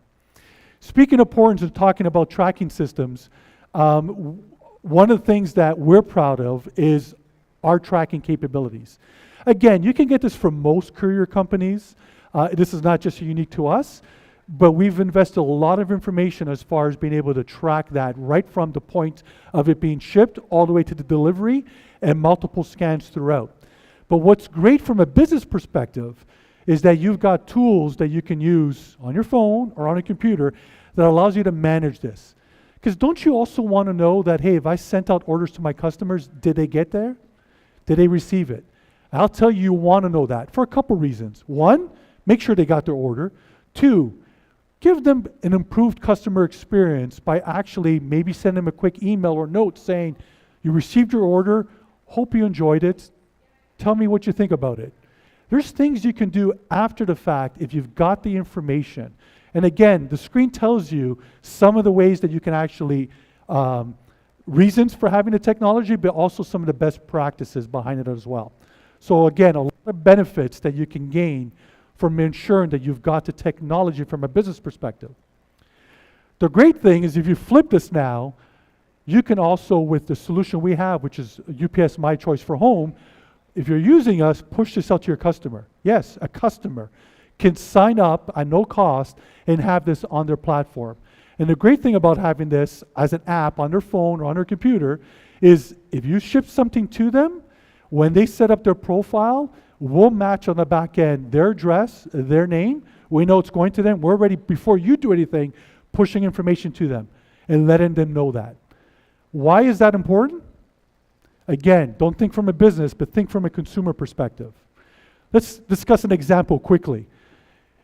Speaking of importance and talking about tracking systems, one of the things that we're proud of is our tracking capabilities. Again, you can get this from most courier companies. This is not just unique to us, but we've invested a lot of information as far as being able to track that right from the point of it being shipped all the way to the delivery and multiple scans throughout. But what's great from a business perspective is that you've got tools that you can use on your phone or on a computer that allows you to manage this. Because don't you also want to know that, hey, if I sent out orders to my customers, did they get there? Did they receive it? I'll tell you, you want to know that for a couple reasons. One, make sure they got their order. Two, give them an improved customer experience by actually maybe send them a quick email or note saying, you received your order, hope you enjoyed it, tell me what you think about it. There's things you can do after the fact if you've got the information. And again, the screen tells you some of the ways that you can actually, reasons for having the technology, but also some of the best practices behind it as well. So again, a lot of benefits that you can gain from ensuring that you've got the technology from a business perspective. The great thing is if you flip this now, you can also, with the solution we have, which is UPS My Choice for Home, if you're using us, push this out to your customer. Yes, a customer can sign up at no cost and have this on their platform. And the great thing about having this as an app on their phone or on their computer is if you ship something to them, when they set up their profile, we'll match on the back end their address, their name. We know it's going to them. We're already, before you do anything, pushing information to them and letting them know that. Why is that important? Again, don't think from a business, but think from a consumer perspective. Let's discuss an example quickly.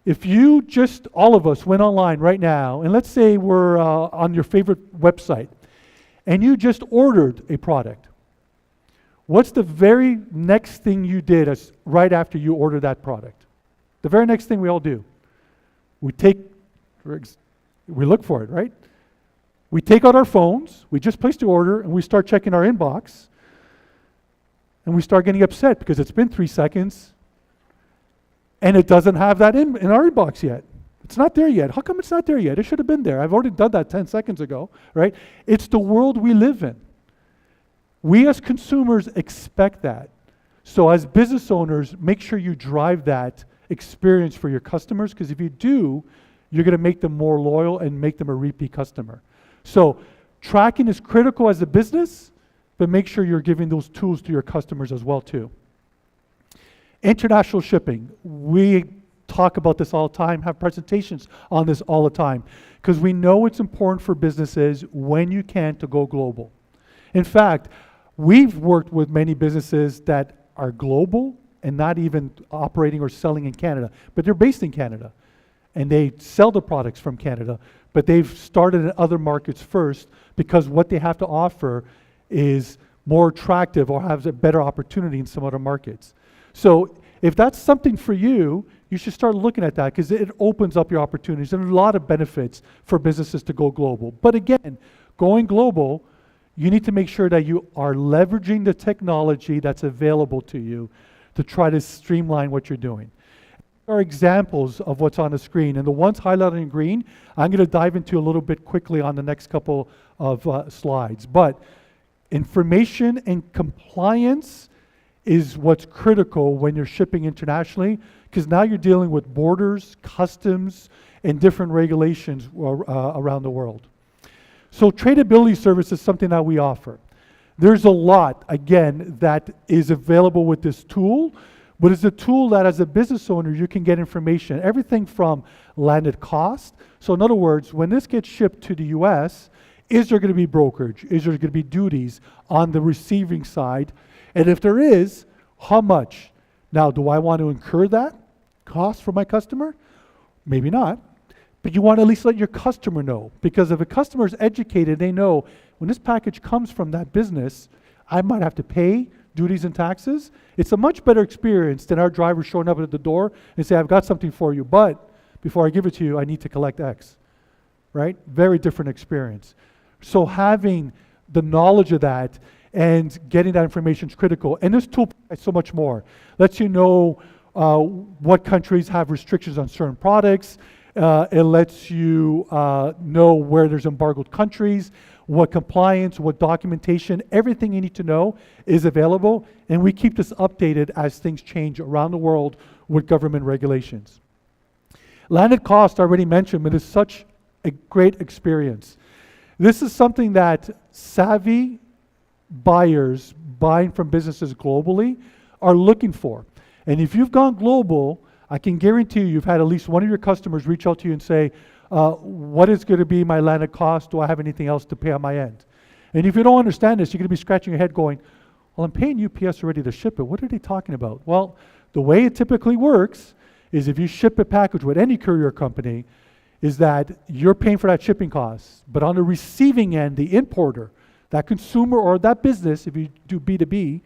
If you just, all of us, went online right now, and let's say we're on your favorite website, and you just ordered a product. What's the very next thing you did right after you ordered that product? The very next thing we all do. We look for it, right? We take out our phones, we just placed the order, and we start checking our inbox, and we start getting upset because it's been 3 seconds, and it doesn't have that in our inbox yet. It's not there yet. How come it's not there yet? It should have been there. I've already done that 10 seconds ago, right? It's the world we live in. We as consumers expect that. So as business owners, make sure you drive that experience for your customers, because if you do, you're going to make them more loyal and make them a repeat customer. So tracking is critical as a business, but make sure you're giving those tools to your customers as well too. International shipping. We talk about this all the time, have presentations on this all the time, because we know it's important for businesses when you can to go global. In fact, we've worked with many businesses that are global and not even operating or selling in Canada, but they're based in Canada and they sell the products from Canada, but they've started in other markets first because what they have to offer is more attractive or has a better opportunity in some other markets. So if that's something for you, you should start looking at that because it opens up your opportunities and a lot of benefits for businesses to go global. But again, going global, you need to make sure that you are leveraging the technology that's available to you to try to streamline what you're doing. There are examples of what's on the screen, and the ones highlighted in green, I'm going to dive into a little bit quickly on the next couple of slides. But information and compliance is what's critical when you're shipping internationally, because now you're dealing with borders, customs, and different regulations around the world. So tradability service is something that we offer. There's a lot, again, that is available with this tool, but it's a tool that as a business owner, you can get information, everything from landed cost. So in other words, when this gets shipped to the US, is there gonna be brokerage? Is there gonna be duties on the receiving side? And if there is, how much? Now, do I want to incur that cost for my customer? Maybe not. But you want to at least let your customer know, because if a customer is educated, they know when this package comes from that business, I might have to pay duties and taxes. It's a much better experience than our driver showing up at the door and say, I've got something for you, but before I give it to you, I need to collect X, right? Very different experience. So having the knowledge of that and getting that information is critical. And this tool provides so much more. Lets you know what countries have restrictions on certain products. It lets you know where there's embargoed countries, what compliance, what documentation, everything you need to know is available. And we keep this updated as things change around the world with government regulations. Landed cost, I already mentioned, but it's such a great experience. This is something that savvy buyers buying from businesses globally are looking for. And if you've gone global, I can guarantee you've had at least one of your customers reach out to you and say, what is going to be my landed cost? Do I have anything else to pay on my end? And if you don't understand this, you're going to be scratching your head going, well, I'm paying UPS already to ship it. What are they talking about? Well, the way it typically works is if you ship a package with any courier company, is that you're paying for that shipping cost. But on the receiving end, the importer, that consumer or that business, if you do B2B,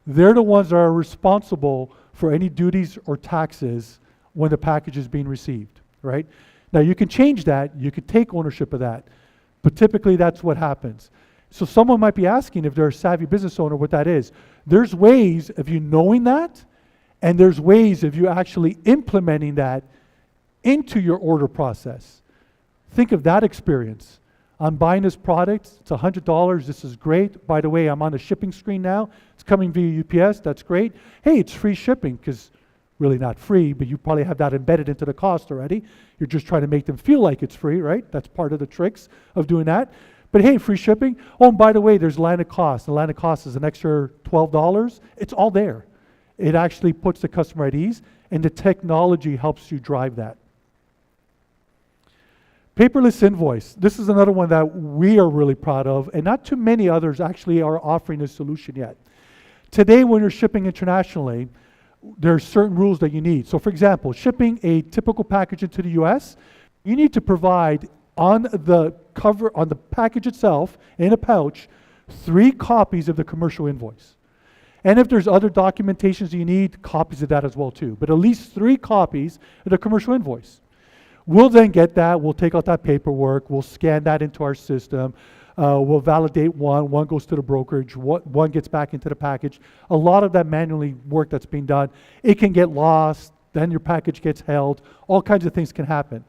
they're the ones that are responsible for any duties or taxes when the package is being received, right? Now you can change that, you could take ownership of that, but typically that's what happens. So someone might be asking if they're a savvy business owner what that is. There's ways of you knowing that, and there's ways of you actually implementing that into your order process. Think of that experience. I'm buying this product, it's $100, this is great. By the way, I'm on the shipping screen now. It's coming via UPS, that's great. Hey, it's free shipping, because really not free, but you probably have that embedded into the cost already. You're just trying to make them feel like it's free, right? That's part of the tricks of doing that. But hey, free shipping. Oh, and by the way, there's landed cost. The landed cost is an extra $12. It's all there. It actually puts the customer at ease, and the technology helps you drive that. Paperless invoice. This is another one that we are really proud of, and not too many others actually are offering this solution yet. Today, when you're shipping internationally, there are certain rules that you need. So for example, shipping a typical package into the US, you need to provide on the cover, on the package itself, in a pouch, 3 copies of the commercial invoice. And if there's other documentations you need, copies of that as well too. But at least 3 copies of the commercial invoice. We'll then get that, we'll take out that paperwork, we'll scan that into our system, we'll validate one goes to the brokerage, one gets back into the package. A lot of that manually work that's being done, it can get lost, then your package gets held, all kinds of things can happen.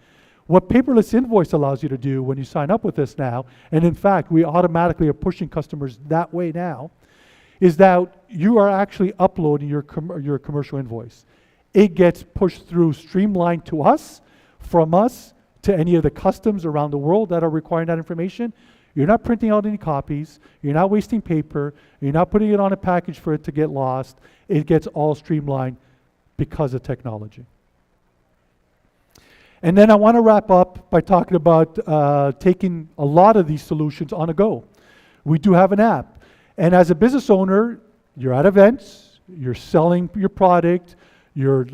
What paperless invoice allows you to do when you sign up with this now, and in fact, we automatically are pushing customers that way now, is that you are actually uploading your commercial invoice. It gets pushed through streamlined to us, from us to any of the customs around the world that are requiring that information. You're not printing out any copies. You're not wasting paper. You're not putting it on a package for it to get lost. It gets all streamlined because of technology. And then I want to wrap up by talking about taking a lot of these solutions on the go. We do have an app. And as a business owner, you're at events, you're selling your product, you're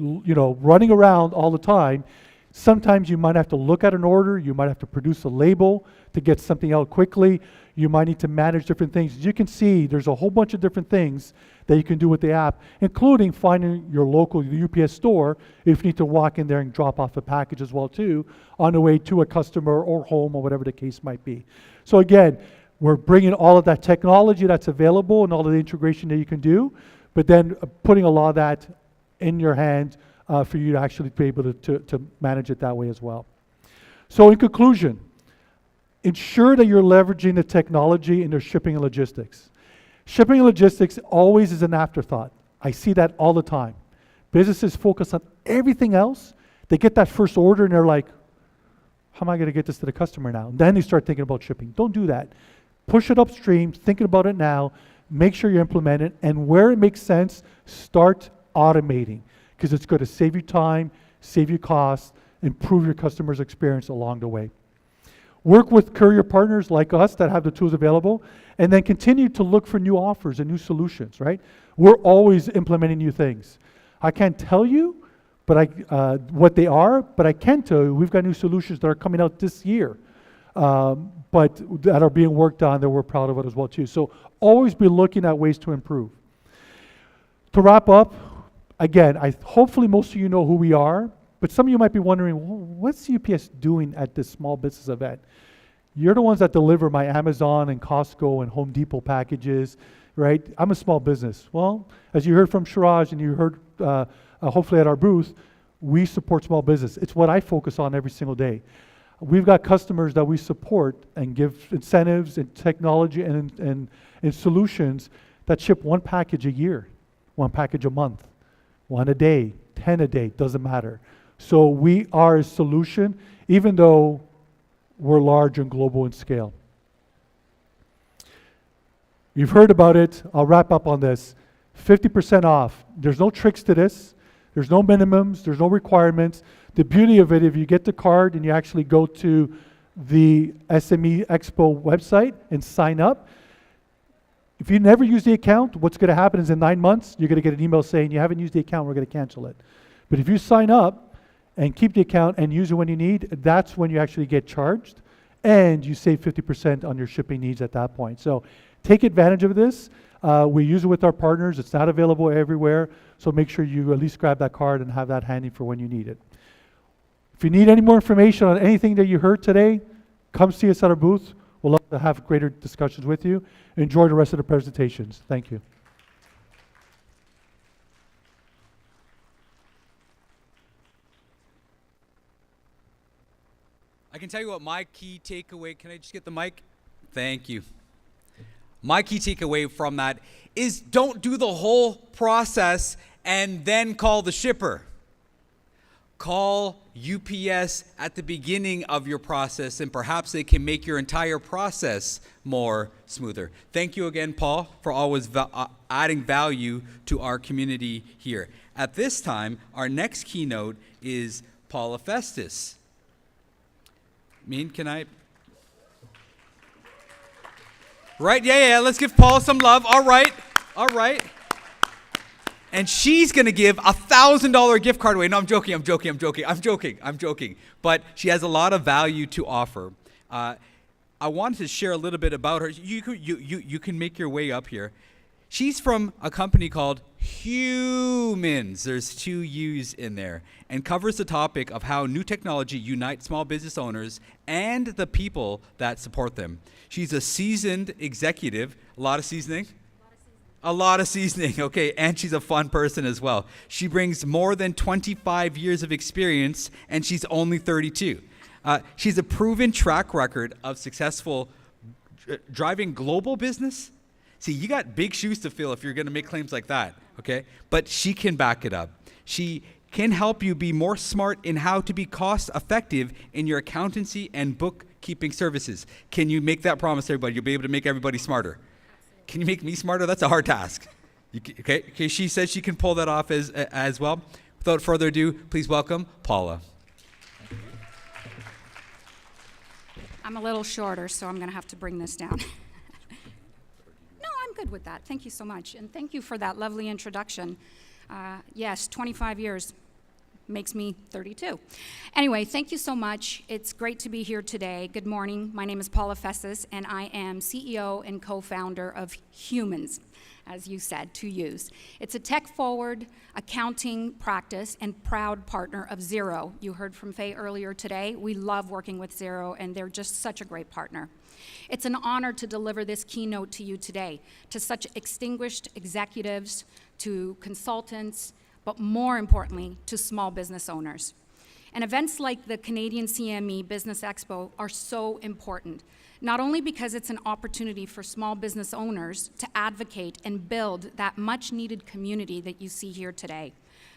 running around all the time. Sometimes you might have to look at an order, you might have to produce a label to get something out quickly. You might need to manage different things. As you can see, there's a whole bunch of different things that you can do with the app, including finding your local UPS store if you need to walk in there and drop off a package as well too, on the way to a customer or home or whatever the case might be. So again, we're bringing all of that technology that's available and all of the integration that you can do, but then putting a lot of that in your hand for you to actually be able to manage it that way as well. So in conclusion, ensure that you're leveraging the technology in their shipping and logistics. Shipping and logistics always is an afterthought. I see that all the time. Businesses focus on everything else. They get that first order and they're like, how am I going to get this to the customer now? And then they start thinking about shipping. Don't do that. Push it upstream, thinking about it now, make sure you implement it, and where it makes sense, start automating, because it's going to save you time, save you costs, improve your customer's experience along the way. Work with courier partners like us that have the tools available, and then continue to look for new offers and new solutions, right? We're always implementing new things. I can't tell you what they are, but I can tell you we've got new solutions that are coming out this year, but that are being worked on that we're proud of it as well too. So always be looking at ways to improve. To wrap up, again, hopefully most of you know who we are, but some of you might be wondering, what's UPS doing at this small business event? You're the ones that deliver my Amazon and Costco and Home Depot packages, right? I'm a small business. Well, as you heard from Shiraj and you heard hopefully at our booth, we support small business. It's what I focus on every single day. We've got customers that we support and give incentives and technology and solutions that ship one package a year, one package a month, one a day, 10 a day, doesn't matter. So we are a solution, even though we're large and global in scale. You've heard about it. I'll wrap up on this. 50% off. There's no tricks to this. There's no minimums. There's no requirements. The beauty of it, if you get the card and you actually go to the SME Expo website and sign up, if you never use the account, what's going to happen is in 9 months, you're going to get an email saying you haven't used the account, we're going to cancel it. But if you sign up and keep the account and use it when you need, that's when you actually get charged, and you save 50% on your shipping needs at that point. So take advantage of this. We use it with our partners. It's not available everywhere, so make sure you at least grab that card and have that handy for when you need it. If you need any more information on anything that you heard today, come see us at our booth. We'll love to have greater discussions with you. Enjoy the rest of the presentations. Thank you. I can tell you what my key takeaway, can I just get the mic? Thank you. My key takeaway from that is don't do the whole process and then call the shipper. Call UPS at the beginning of your process, and perhaps they can make your entire process more smoother. Thank you again, Paul, for always adding value to our community here. At this time, our next keynote is Paula Festus. Can I? Right, yeah, let's give Paula some love. All right. And she's going to give a $1,000 gift card away. No, I'm joking. But she has a lot of value to offer. I wanted to share a little bit about her. You can make your way up here. She's from a company called Humans. There's 2 U's in there. And covers the topic of how new technology unites small business owners and the people that support them. She's a seasoned executive. A lot of seasoning? A lot of seasoning, okay, and she's a fun person as well. She brings more than 25 years of experience, and she's only 32. She's a proven track record of successful driving global business. See, you got big shoes to fill if you're going to make claims like that, okay? But she can back it up. She can help you be more smart in how to be cost effective in your accountancy and bookkeeping services. Can you make that promise to everybody? You'll be able to make everybody smarter. Can you make me smarter? That's a hard task. Okay, she says she can pull that off as well. Without further ado, please welcome Paula. I'm a little shorter, so I'm going to have to bring this down. No, I'm good with that. Thank you so much. And thank you for that lovely introduction. Yes, 25 years makes me 32. Anyway, thank you so much. It's great to be here today. Good morning. My name is Paula Fessis, and I am CEO and co-founder of Humans, as you said, to use. It's a tech-forward accounting practice and proud partner of Xero. You heard from Faye earlier today. We love working with Xero, and they're just such a great partner. It's an honor to deliver this keynote to you today, to such distinguished executives, to consultants, but more importantly, to small business owners. And events like the CanadianSME Business Expo are so important, not only because it's an opportunity for small business owners to advocate and build that much-needed community that you see here today,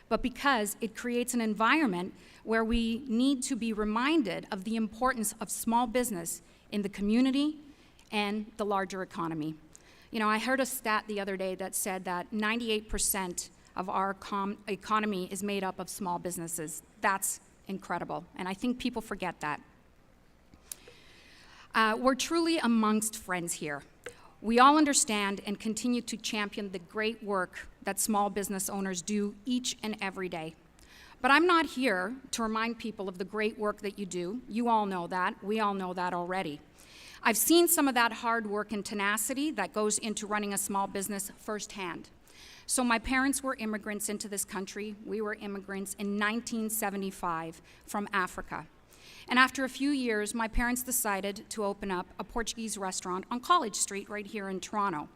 but because it creates an environment where we need to be reminded of the importance of small business in the community and the larger economy. You know, I heard a stat the other day that said that 98% of our economy is made up of small businesses. That's incredible, and I think people forget that. We're truly amongst friends here. We all understand and continue to champion the great work that small business owners do each and every day. But I'm not here to remind people of the great work that you do. You all know that. We all know that already. I've seen some of that hard work and tenacity that goes into running a small business firsthand. So my parents were immigrants into this country. We were immigrants in 1975 from Africa. And after a few years, my parents decided to open up a Portuguese restaurant on College Street right here in Toronto.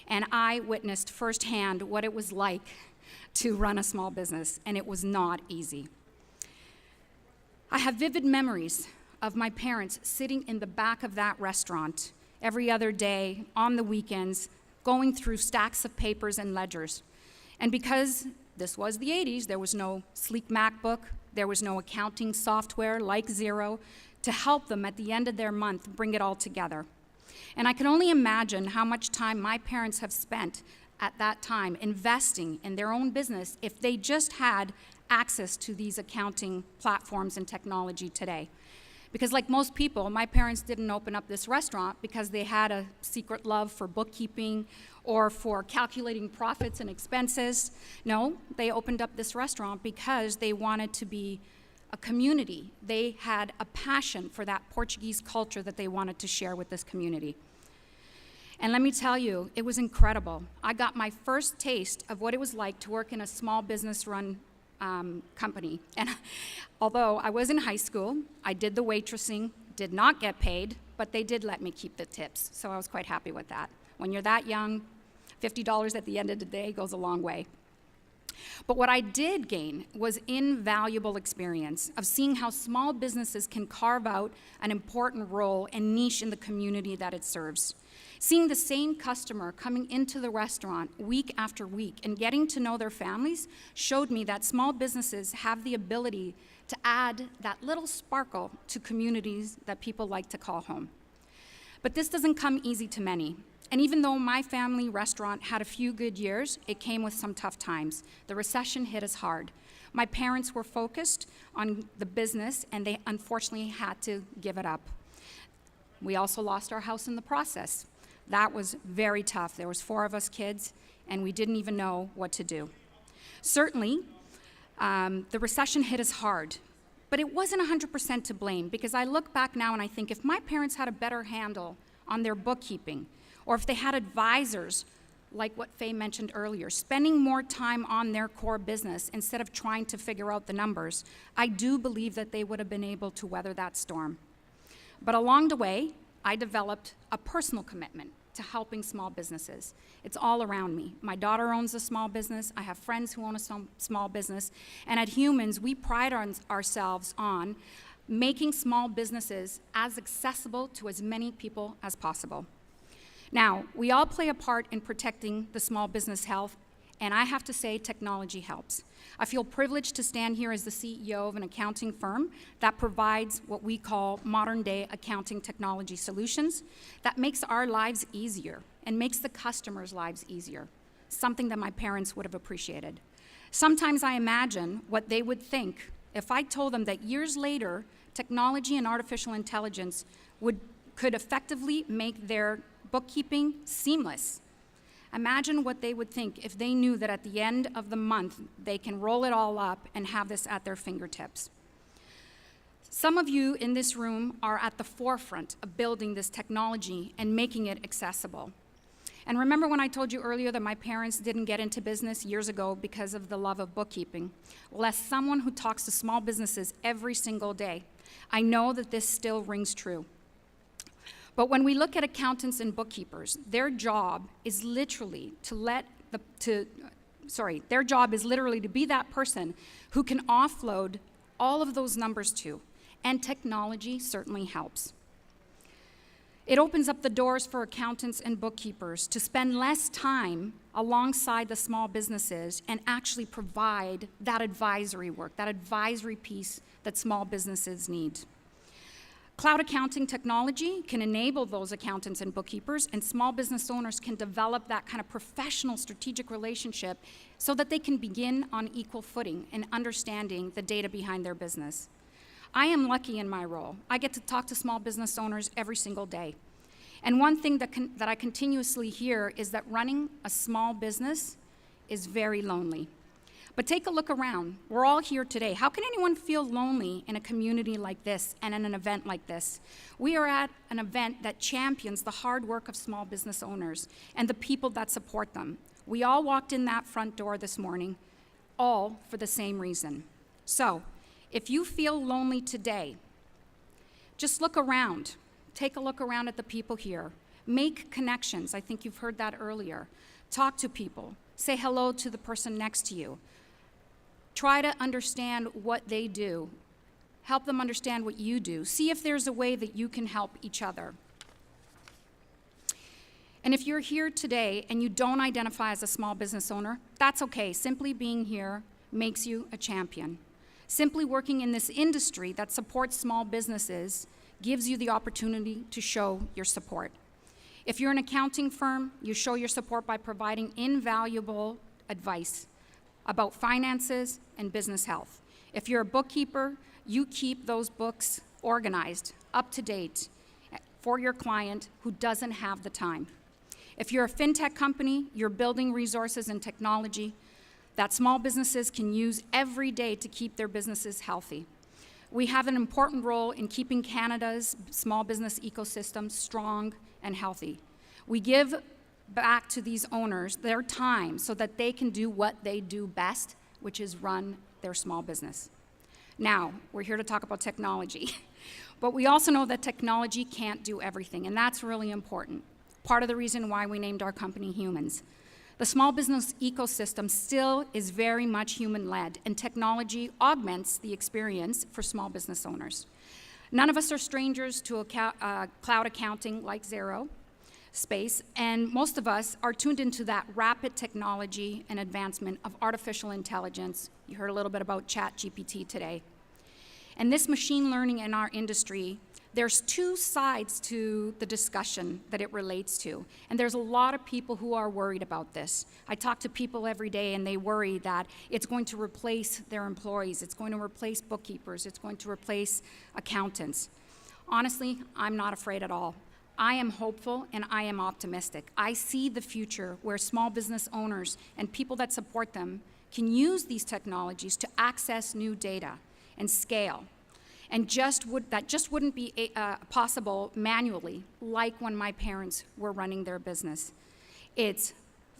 And I witnessed firsthand what it was like to run a small business, and it was not easy. I have vivid memories of my parents sitting in the back of that restaurant every other day, on the weekends, going through stacks of papers and ledgers. And because this was the 80s, there was no sleek MacBook, there was no accounting software like Xero to help them at the end of their month bring it all together. And I can only imagine how much time my parents have spent at that time investing in their own business if they just had access to these accounting platforms and technology today. Because like most people, my parents didn't open up this restaurant because they had a secret love for bookkeeping or for calculating profits and expenses. No, they opened up this restaurant because they wanted to be a community. They had a passion for that Portuguese culture that they wanted to share with this community. And let me tell you, it was incredible. I got my first taste of what it was like to work in a small business-run company. And although I was in high school, I did the waitressing, did not get paid, but they did let me keep the tips, so I was quite happy with that. When you're that young, $50 at the end of the day goes a long way. But what I did gain was invaluable experience of seeing how small businesses can carve out an important role and niche in the community that it serves. Seeing the same customer coming into the restaurant week after week and getting to know their families showed me that small businesses have the ability to add that little sparkle to communities that people like to call home. But this doesn't come easy to many. And even though my family restaurant had a few good years, it came with some tough times. The recession hit us hard. My parents were focused on the business, and they unfortunately had to give it up. We also lost our house in the process. That was very tough. There was 4 of us kids, and we didn't even know what to do. Certainly, the recession hit us hard, but it wasn't 100% to blame, because I look back now and I think if my parents had a better handle on their bookkeeping, or if they had advisors, like what Faye mentioned earlier, spending more time on their core business instead of trying to figure out the numbers, I do believe that they would have been able to weather that storm. But along the way, I developed a personal commitment to helping small businesses. It's all around me. My daughter owns a small business. I have friends who own a small business. And at Humans, we pride ourselves on making small businesses as accessible to as many people as possible. Now, we all play a part in protecting the small business health And I have to say, technology helps. I feel privileged to stand here as the CEO of an accounting firm that provides what we call modern-day accounting technology solutions that makes our lives easier and makes the customers' lives easier, something that my parents would have appreciated. Sometimes I imagine what they would think if I told them that years later, technology and artificial intelligence could effectively make their bookkeeping seamless. Imagine what they would think if they knew that at the end of the month, they can roll it all up and have this at their fingertips. Some of you in this room are at the forefront of building this technology and making it accessible. And remember when I told you earlier that my parents didn't get into business years ago because of the love of bookkeeping? Well, as someone who talks to small businesses every single day, I know that this still rings true. But when we look at accountants and bookkeepers, their job is literally to be that person who can offload all of those numbers to, and technology certainly helps. It opens up the doors for accountants and bookkeepers to spend less time alongside the small businesses and actually provide that advisory work, that advisory piece that small businesses need. Cloud accounting technology can enable those accountants and bookkeepers, and small business owners can develop that kind of professional strategic relationship so that they can begin on equal footing in understanding the data behind their business. I am lucky in my role. I get to talk to small business owners every single day. And one thing that I continuously hear is that running a small business is very lonely. But take a look around. We're all here today. How can anyone feel lonely in a community like this and in an event like this? We are at an event that champions the hard work of small business owners and the people that support them. We all walked in that front door this morning, all for the same reason. So, if you feel lonely today, just look around. Take a look around at the people here. Make connections. I think you've heard that earlier. Talk to people. Say hello to the person next to you. Try to understand what they do. Help them understand what you do. See if there's a way that you can help each other. And if you're here today and you don't identify as a small business owner, that's okay. Simply being here makes you a champion. Simply working in this industry that supports small businesses gives you the opportunity to show your support. If you're an accounting firm, you show your support by providing invaluable advice about finances and business health. If you're a bookkeeper, you keep those books organized, up to date, for your client who doesn't have the time. If you're a fintech company, you're building resources and technology that small businesses can use every day to keep their businesses healthy. We have an important role in keeping Canada's small business ecosystem strong and healthy. We give back to these owners their time so that they can do what they do best, which is run their small business. Now, we're here to talk about technology, but we also know that technology can't do everything, and that's really important. Part of the reason why we named our company Humans. The small business ecosystem still is very much human-led, and technology augments the experience for small business owners. None of us are strangers to cloud accounting like Xero space, and most of us are tuned into that rapid technology and advancement of artificial intelligence. You heard a little bit about ChatGPT today. And this machine learning in our industry, there's two sides to the discussion that it relates to, and there's a lot of people who are worried about this. I talk to people every day and they worry that it's going to replace their employees, it's going to replace bookkeepers, it's going to replace accountants. Honestly, I'm not afraid at all. I am hopeful and I am optimistic. I see the future where small business owners and people that support them can use these technologies to access new data and scale. And that just wouldn't be possible manually, like when my parents were running their business. It's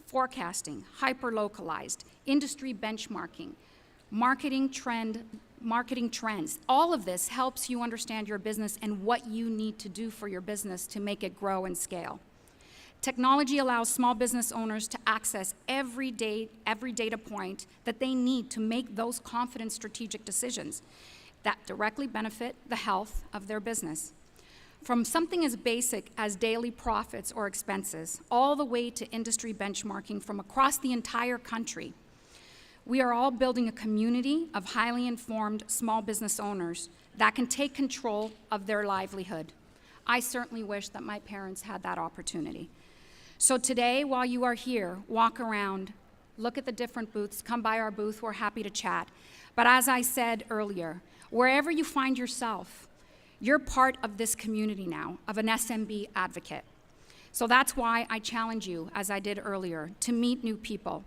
forecasting, hyper-localized, industry benchmarking, marketing trends. All of this helps you understand your business and what you need to do for your business to make it grow and scale. Technology allows small business owners to access every data point that they need to make those confident strategic decisions that directly benefit the health of their business. From something as basic as daily profits or expenses, all the way to industry benchmarking from across the entire country. We are all building a community of highly informed small business owners that can take control of their livelihood. I certainly wish that my parents had that opportunity. So today, while you are here, walk around, look at the different booths, come by our booth, we're happy to chat. But as I said earlier, wherever you find yourself, you're part of this community now, of an SMB advocate. So that's why I challenge you, as I did earlier, to meet new people,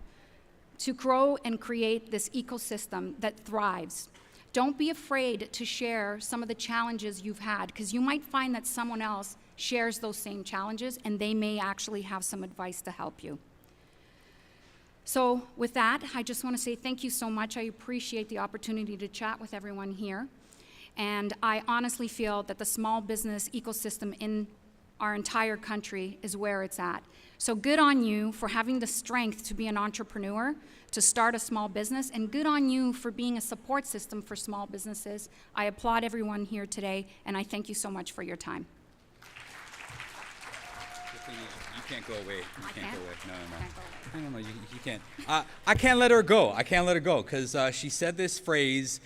to grow and create this ecosystem that thrives. Don't be afraid to share some of the challenges you've had, because you might find that someone else shares those same challenges and they may actually have some advice to help you. So with that, I just want to say thank you so much. I appreciate the opportunity to chat with everyone here. And I honestly feel that the small business ecosystem in our entire country is where it's at. So good on you for having the strength to be an entrepreneur, to start a small business, and good on you for being a support system for small businesses. I applaud everyone here today, and I thank you so much for your time. You can't go away. You can't go away. No. Can't go away. No, you can't. I can't let her go. I can't let her go because she said this phrase.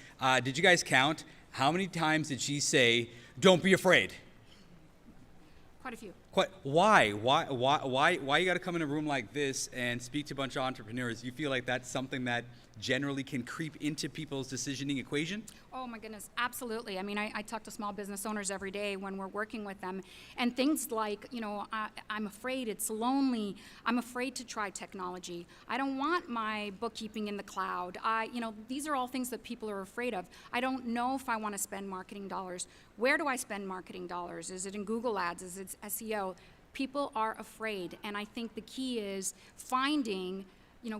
Did you guys count? How many times did she say, "Don't be afraid"? Quite a few. Why you got to come in a room like this and speak to a bunch of entrepreneurs? You feel like that's something that generally can creep into people's decisioning equation? Oh my goodness, absolutely. I mean, I talk to small business owners every day when we're working with them, and things like, I'm afraid it's lonely. I'm afraid to try technology. I don't want my bookkeeping in the cloud. These are all things that people are afraid of. I don't know if I want to spend marketing dollars. Where do I spend marketing dollars? Is it in Google Ads? Is it SEO? People are afraid, and I think the key is finding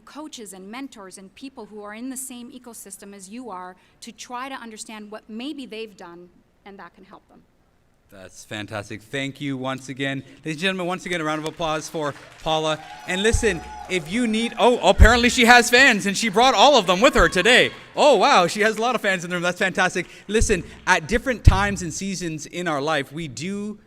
coaches and mentors and people who are in the same ecosystem as you are to try to understand what maybe they've done, and that can help them. That's fantastic. Thank you once again. Ladies and gentlemen, once again, a round of applause for Paula. And listen, if you need, apparently she has fans, and she brought all of them with her today. Oh, wow, she has a lot of fans in the room. That's fantastic. Listen, at different times and seasons in our life, we can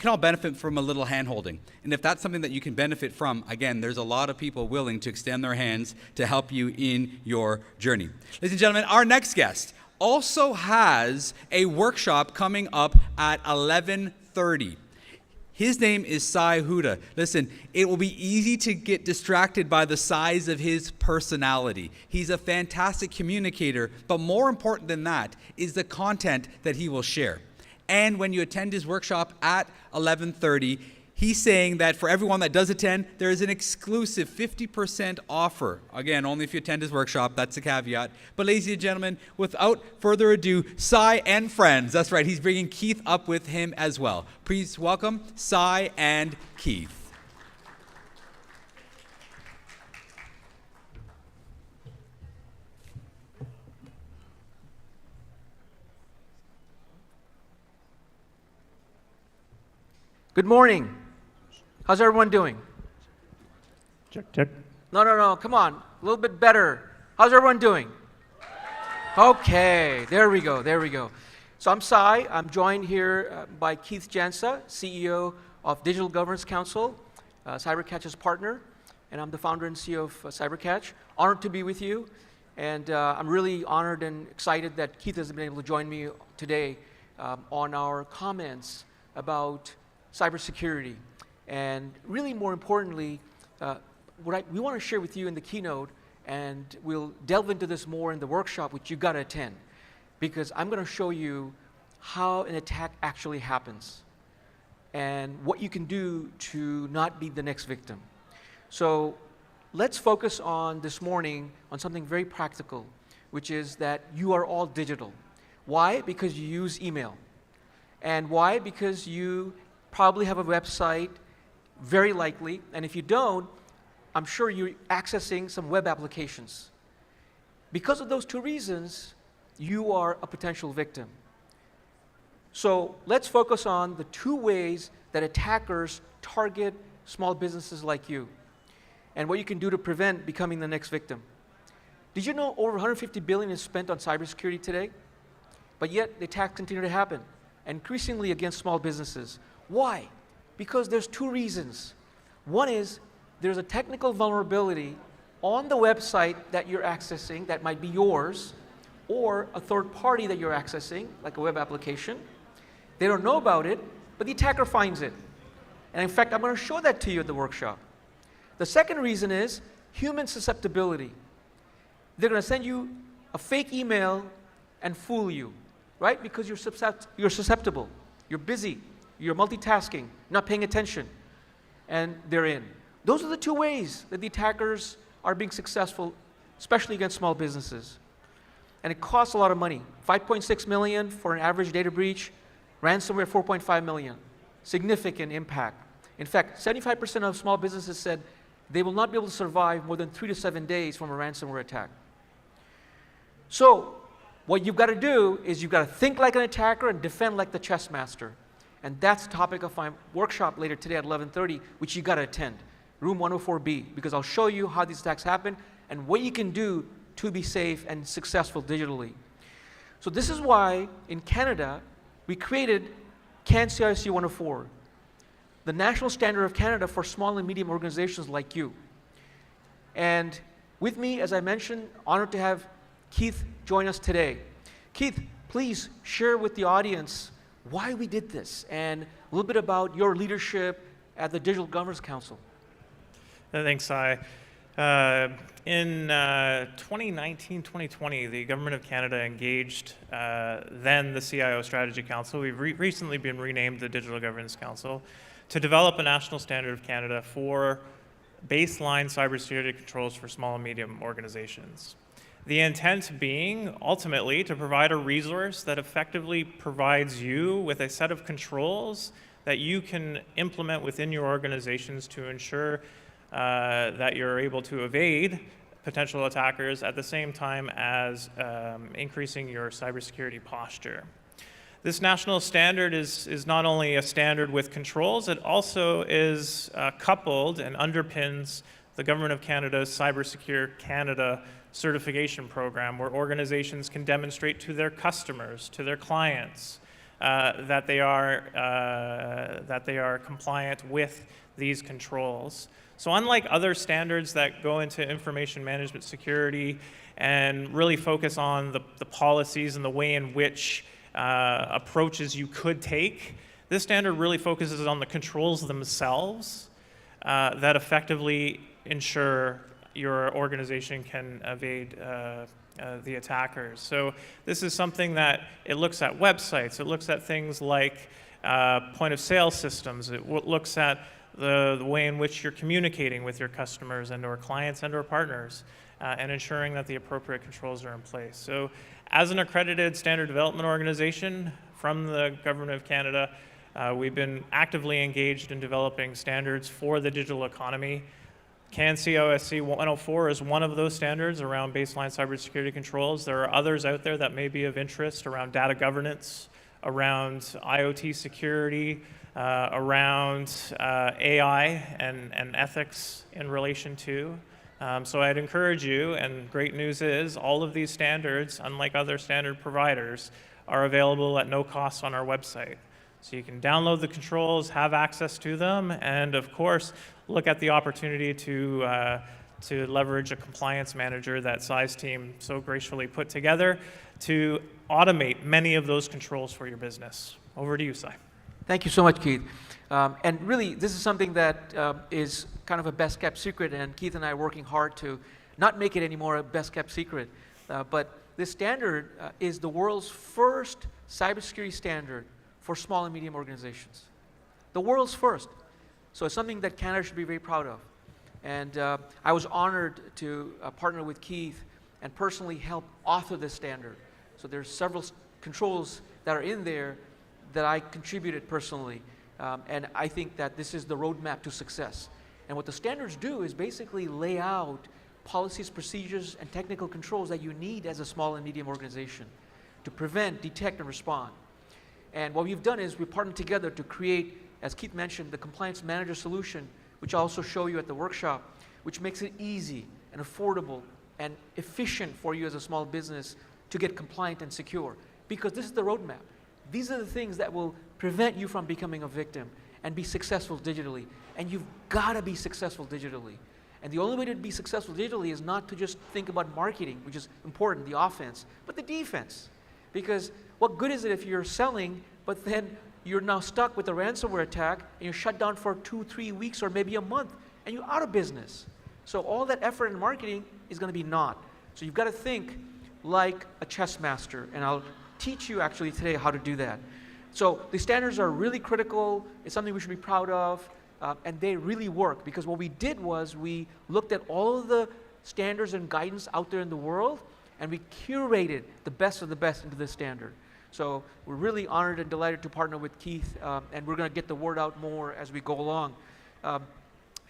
all benefit from a little hand-holding. And if that's something that you can benefit from, again, there's a lot of people willing to extend their hands to help you in your journey. Ladies and gentlemen, our next guest also has a workshop coming up at 11:30. His name is Sai Huda. Listen, it will be easy to get distracted by the size of his personality. He's a fantastic communicator, but more important than that is the content that he will share. And when you attend his workshop at 11:30, he's saying that for everyone that does attend, there is an exclusive 50% offer. Again, only if you attend his workshop, that's a caveat. But ladies and gentlemen, without further ado, Sai and friends. That's right, he's bringing Keith up with him as well. Please welcome Sai and Keith. Good morning. How's everyone doing? Check, check. No, come on. A little bit better. How's everyone doing? Okay, there we go. So I'm Sai. I'm joined here by Keith Jansa, CEO of Digital Governance Council, CyberCatch's partner, and I'm the founder and CEO of CyberCatch. Honored to be with you, and I'm really honored and excited that Keith has been able to join me today on our comments about cybersecurity, and really more importantly, we want to share with you in the keynote, and we'll delve into this more in the workshop, which you got to attend, because I'm going to show you how an attack actually happens and what you can do to not be the next victim. So let's focus on this morning on something very practical, which is that you are all digital. Why? Because you use email. And why? Because you probably have a website, very likely, and if you don't, I'm sure you're accessing some web applications. Because of those two reasons, you are a potential victim. So let's focus on the two ways that attackers target small businesses like you, and what you can do to prevent becoming the next victim. Did you know over $150 billion is spent on cybersecurity today? But yet the attacks continue to happen. increasingly against small businesses. Why? Because there's two reasons. One is there's a technical vulnerability on the website that you're accessing that might be yours, or a third party that you're accessing, like a web application. They don't know about it, but the attacker finds it. And in fact, I'm going to show that to you at the workshop. The second reason is human susceptibility. They're going to send you a fake email and fool you, right? Because you're susceptible, you're busy, you're multitasking, not paying attention, and they're in. Those are the two ways that the attackers are being successful, especially against small businesses. And it costs a lot of money. 5.6 million for an average data breach, ransomware 4.5 million. Significant impact. In fact, 75% of small businesses said they will not be able to survive more than 3 to 7 days from a ransomware attack. So, what you've got to do is you've got to think like an attacker and defend like the chess master. And that's the topic of my workshop later today at 11:30, which you got to attend, room 104B, because I'll show you how these attacks happen and what you can do to be safe and successful digitally. So this is why in Canada we created CanCIC 104, the national standard of Canada for small and medium organizations like you. And with me, as I mentioned, honored to have Keith join us today. Keith, please share with the audience why we did this and a little bit about your leadership at the Digital Governance Council. Thanks, Sai. In 2019-2020, the Government of Canada engaged then the CIO Strategy Council. We've recently been renamed the Digital Governance Council to develop a national standard of Canada for baseline cybersecurity controls for small and medium organizations. The intent being, ultimately, to provide a resource that effectively provides you with a set of controls that you can implement within your organizations to ensure that you're able to evade potential attackers at the same time as increasing your cybersecurity posture. This national standard is not only a standard with controls, it also is coupled and underpins the Government of Canada's Cybersecure Canada certification program, where organizations can demonstrate to their customers, to their clients, that they are compliant with these controls. So unlike other standards that go into information management security and really focus on the policies and the way in which approaches you could take, this standard really focuses on the controls themselves that effectively ensure your organization can evade the attackers. So this is something that it looks at websites, it looks at things like point of sale systems, it looks at the way in which you're communicating with your customers and or clients and or partners and ensuring that the appropriate controls are in place. So as an accredited standard development organization from the Government of Canada, we've been actively engaged in developing standards for the digital economy. CanCIC 104 is one of those standards around baseline cybersecurity controls. There are others out there that may be of interest around data governance, around IoT security, around AI and ethics in relation to. So I'd encourage you, and great news is all of these standards, unlike other standard providers, are available at no cost on our website. So you can download the controls, have access to them, and of course, look at the opportunity to leverage a compliance manager that Sai's team so gracefully put together to automate many of those controls for your business. Over to you, Sai. Thank you so much, Keith. And really, this is something that is kind of a best kept secret, and Keith and I are working hard to not make it anymore a best kept secret. But this standard is the world's first cybersecurity standard for small and medium organizations. The world's first. So it's something that Canada should be very proud of. And I was honored to partner with Keith and personally help author this standard. So there's several controls that are in there that I contributed personally. And I think that this is the roadmap to success. And what the standards do is basically lay out policies, procedures, and technical controls that you need as a small and medium organization to prevent, detect, and respond. And what we've done is we've partnered together to create, as Keith mentioned, the Compliance Manager solution, which I'll also show you at the workshop, which makes it easy and affordable and efficient for you as a small business to get compliant and secure. Because this is the roadmap. These are the things that will prevent you from becoming a victim and be successful digitally. And you've got to be successful digitally. And the only way to be successful digitally is not to just think about marketing, which is important, the offense, but the defense. Because what good is it if you're selling, but then you're now stuck with a ransomware attack and you're shut down for 2-3 weeks or maybe a month and you're out of business. So all that effort in marketing is going to be naught. So you've got to think like a chess master, and I'll teach you actually today how to do that. So the standards are really critical. It's something we should be proud of, and they really work, because what we did was we looked at all of the standards and guidance out there in the world, and we curated the best of the best into this standard. So we're really honored and delighted to partner with Keith, and we're going to get the word out more as we go along.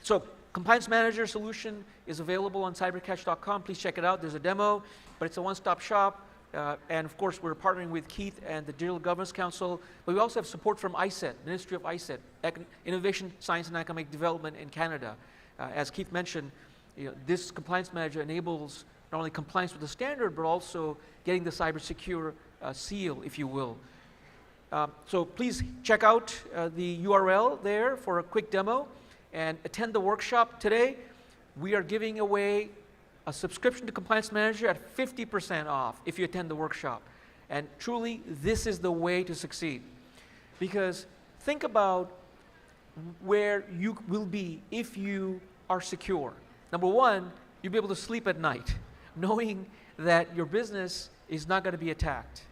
So Compliance Manager solution is available on cybercatch.com. Please check it out. There's a demo, but it's a one-stop shop. And of course, we're partnering with Keith and the Digital Governance Council. But we also have support from ISET, Ministry of ISET, Innovation, Science and Economic Development in Canada. As Keith mentioned, this Compliance Manager enables not only compliance with the standard, but also getting the cyber-secure seal, if you will. So please check out the URL there for a quick demo and attend the workshop today. We are giving away a subscription to Compliance Manager at 50% off if you attend the workshop. And truly, this is the way to succeed. Because think about where you will be if you are secure. Number one, you'll be able to sleep at night, knowing that your business is not going to be attacked.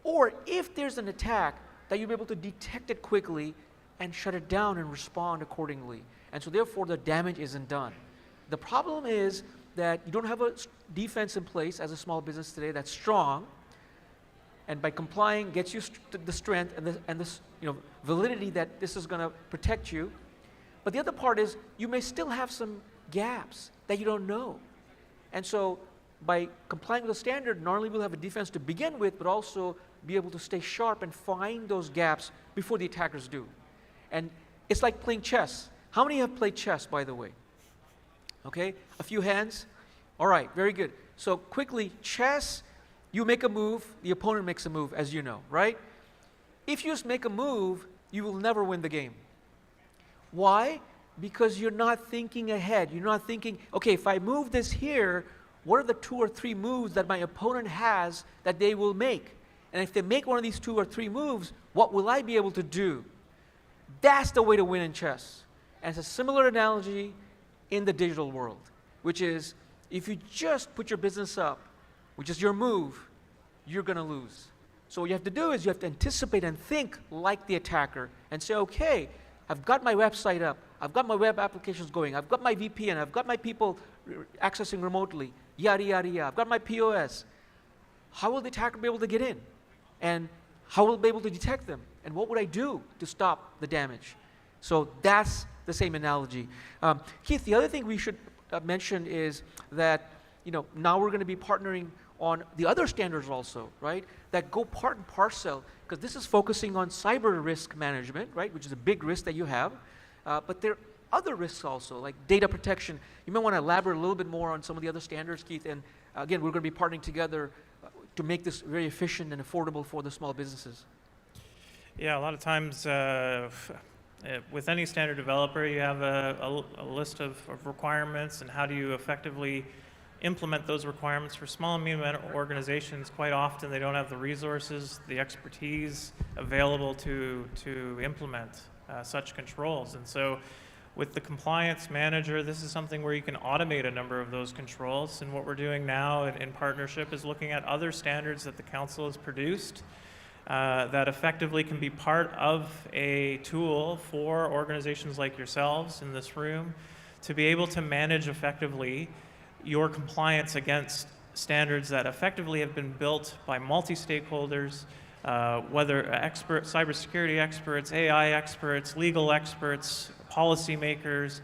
Or if there's an attack, that you'll be able to detect it quickly and shut it down and respond accordingly. And so therefore, the damage isn't done. The problem is that you don't have a defense in place as a small business today that's strong, and by complying gets you the strength and the validity that this is going to protect you. But the other part is you may still have some gaps that you don't know. And so by complying with the standard, not only will have a defense to begin with, but also be able to stay sharp and find those gaps before the attackers do. And it's like playing chess. How many have played chess, by the way? Okay, a few hands. All right, very good. So quickly, chess, you make a move, the opponent makes a move, as you know, right? If you just make a move, you will never win the game. Why? Because you're not thinking ahead. You're not thinking, okay, if I move this here, what are the 2 or 3 moves that my opponent has that they will make? And if they make one of these 2 or 3 moves, what will I be able to do? That's the way to win in chess. And it's a similar analogy in the digital world, which is if you just put your business up, which is your move, you're going to lose. So what you have to do is you have to anticipate and think like the attacker and say, okay, I've got my website up, I've got my web applications going, I've got my VPN, I've got my people accessing remotely, yada, yada, yada. I've got my POS. How will the attacker be able to get in? And how will I be able to detect them? And what would I do to stop the damage? So that's the same analogy. Keith, the other thing we should mention is that now we're going to be partnering on the other standards also, right? That go part and parcel, because this is focusing on cyber risk management, right? Which is a big risk that you have. But there are other risks also, like data protection. You may want to elaborate a little bit more on some of the other standards, Keith. And again, we're going to be partnering together to make this very efficient and affordable for the small businesses. Yeah, a lot of times with any standard developer, you have a list of requirements, and how do you effectively implement those requirements. For small and medium organizations, quite often they don't have the resources, the expertise available to implement such controls. And so with the Compliance Manager, this is something where you can automate a number of those controls. And what we're doing now in partnership is looking at other standards that the Council has produced that effectively can be part of a tool for organizations like yourselves in this room to be able to manage effectively your compliance against standards that effectively have been built by multi-stakeholders, whether cybersecurity experts, AI experts, legal experts, policymakers,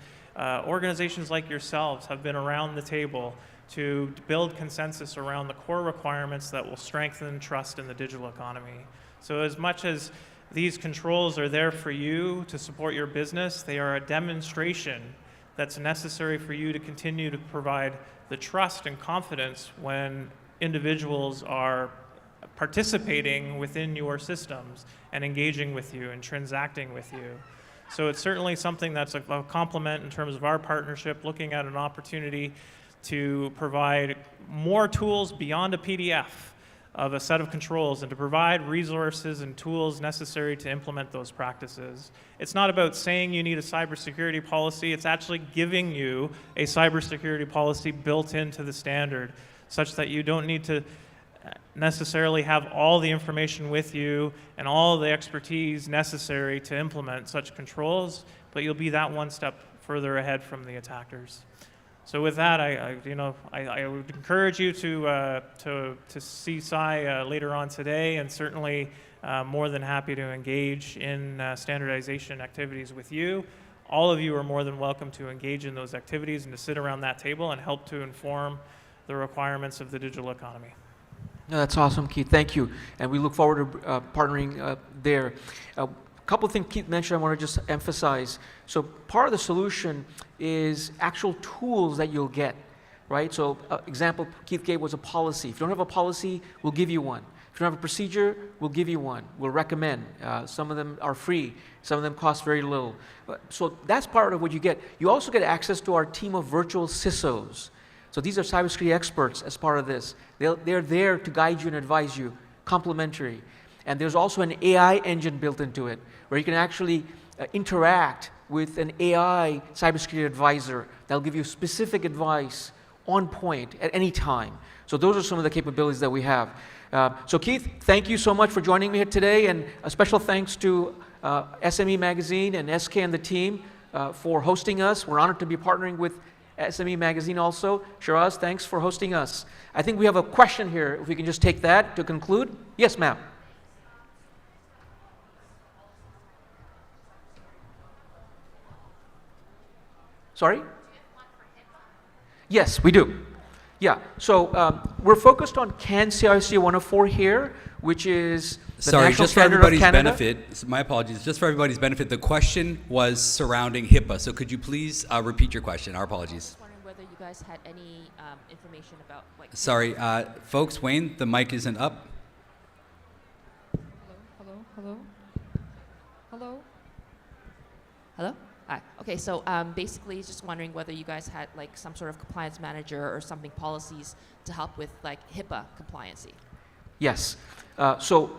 organizations like yourselves have been around the table to build consensus around the core requirements that will strengthen trust in the digital economy. So as much as these controls are there for you to support your business, they are a demonstration that's necessary for you to continue to provide the trust and confidence when individuals are participating within your systems and engaging with you and transacting with you. So it's certainly something that's a complement in terms of our partnership, looking at an opportunity to provide more tools beyond a PDF of a set of controls and to provide resources and tools necessary to implement those practices. It's not about saying you need a cybersecurity policy, it's actually giving you a cybersecurity policy built into the standard such that you don't need to necessarily have all the information with you and all the expertise necessary to implement such controls, but you'll be that one step further ahead from the attackers. So with that, I would encourage you to see Cy later on today, and certainly more than happy to engage in standardization activities with you. All of you are more than welcome to engage in those activities and to sit around that table and help to inform the requirements of the digital economy. No, that's awesome, Keith. Thank you. And we look forward to partnering there. A couple of things Keith mentioned I want to just emphasize. So part of the solution is actual tools that you'll get, right? So example Keith gave was a policy. If you don't have a policy, we'll give you one. If you don't have a procedure, we'll give you one. We'll recommend. Some of them are free. Some of them cost very little. So that's part of what you get. You also get access to our team of virtual CISOs. So these are cybersecurity experts as part of this. They're there to guide you and advise you, complimentary. And there's also an AI engine built into it, where you can actually interact with an AI cybersecurity advisor that'll give you specific advice on point at any time. So those are some of the capabilities that we have. So Keith, thank you so much for joining me here today, and a special thanks to SME Magazine and SK and the team for hosting us. We're honored to be partnering with SME Magazine also. Shiraz, thanks for hosting us. I think we have a question here, if we can just take that to conclude. Yes, ma'am. Sorry? Yes, we do. Yeah, so we're focused on CanCIRC 104 here, which is the national standard of Canada. Sorry, just for everybody's benefit, my apologies, just for everybody's benefit, the question was surrounding HIPAA. So could you please repeat your question? Our apologies. I was wondering whether you guys had any information about like... Sorry, folks, Wayne, the mic isn't up. Hello? Hi. Okay, so basically just wondering whether you guys had like some sort of compliance manager or something policies to help with like HIPAA compliancy. Yes. So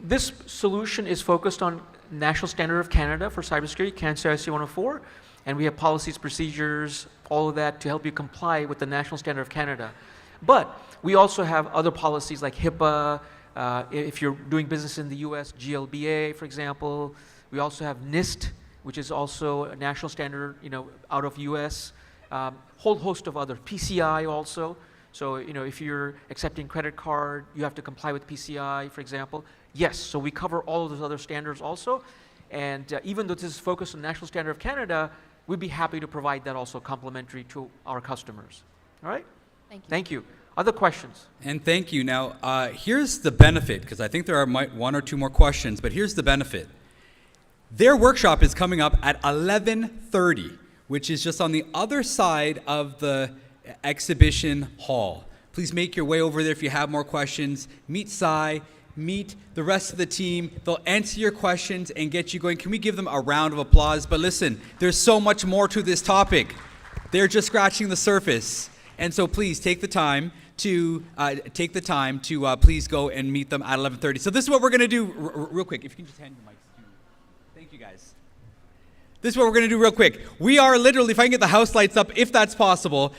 this solution is focused on National Standard of Canada for cybersecurity, CanCIRC 104, and we have policies, procedures, all of that to help you comply with the National Standard of Canada. But we also have other policies like HIPAA, if you're doing business in the US, GLBA, for example. We also have NIST, which is also a national standard, out of US. Whole host of other, PCI also. So, if you're accepting credit card, you have to comply with PCI, for example. Yes, so we cover all of those other standards also. And even though this is focused on National Standard of Canada, we'd be happy to provide that also complimentary to our customers. All right? Thank you. Thank you. Other questions? And thank you. Now, here's the benefit, because I think there are one or two more questions, but here's the benefit. Their workshop is coming up at 11:30, which is just on the other side of the exhibition hall. Please make your way over there if you have more questions. Meet Cy, meet the rest of the team. They'll answer your questions and get you going. Can we give them a round of applause? But listen, there's so much more to this topic. They're just scratching the surface. And so please take the time to please go and meet them at 11:30. So this is what we're going to do real quick. If you can just hand your mics to. Thank you, guys. This is what we're going to do real quick. We are literally, if I can get the house lights up, if that's possible,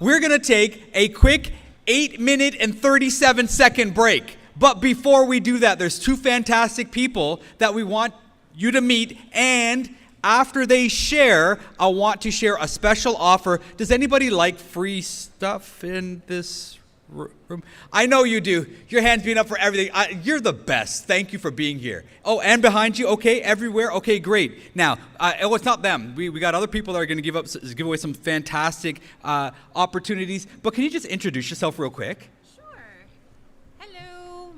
we're going to take a quick 8-minute and 37-second break. But before we do that, there's two fantastic people that we want you to meet, and after they share, I want to share a special offer. Does anybody like free stuff in this room? I know you do. Your hand's been up for everything. You're the best. Thank you for being here. Oh, and behind you? Okay, everywhere? Okay, great. Now, it's not them. We got other people that are going to give away some fantastic opportunities. But can you just introduce yourself real quick?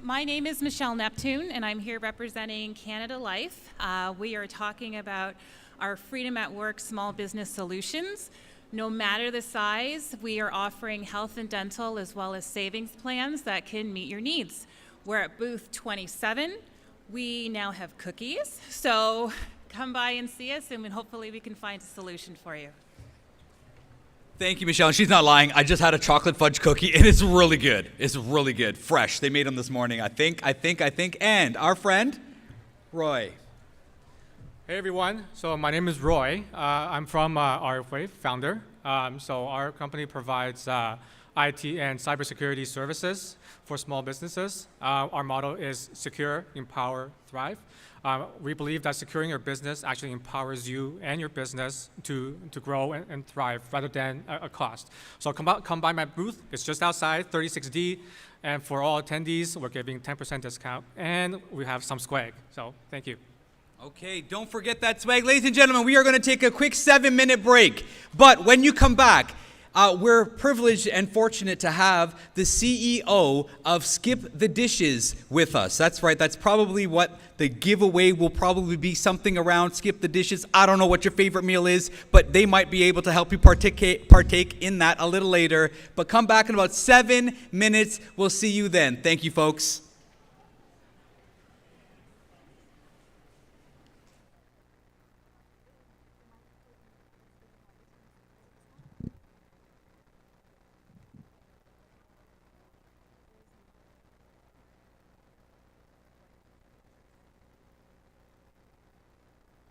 My name is Michelle Neptune, and I'm here representing Canada Life. We are talking about our Freedom at Work small business solutions. No matter the size, we are offering health and dental as well as savings plans that can meet your needs. We're at booth 27. We now have cookies, so come by and see us, and hopefully we can find a solution for you. Thank you, Michelle. She's not lying. I just had a chocolate fudge cookie, and it's really good. It's really good. Fresh. They made them this morning, I think. And our friend, Roy. Hey, everyone. So my name is Roy. I'm from RFWave, founder. So our company provides IT and cybersecurity services for small businesses. Our motto is secure, empower, thrive. We believe that securing your business actually empowers you and your business to grow and thrive rather than a cost. So come by my booth. It's just outside 36D. And for all attendees, we're giving 10% discount. And we have some swag. So thank you. Okay, don't forget that swag. Ladies and gentlemen, we are going to take a quick 7-minute break. But when you come back, we're privileged and fortunate to have the CEO of Skip the Dishes with us. That's right. That's probably what the giveaway will probably be, something around Skip the Dishes. I don't know what your favorite meal is, but they might be able to help you partake in that a little later. But come back in about 7 minutes. We'll see you then. Thank you, folks.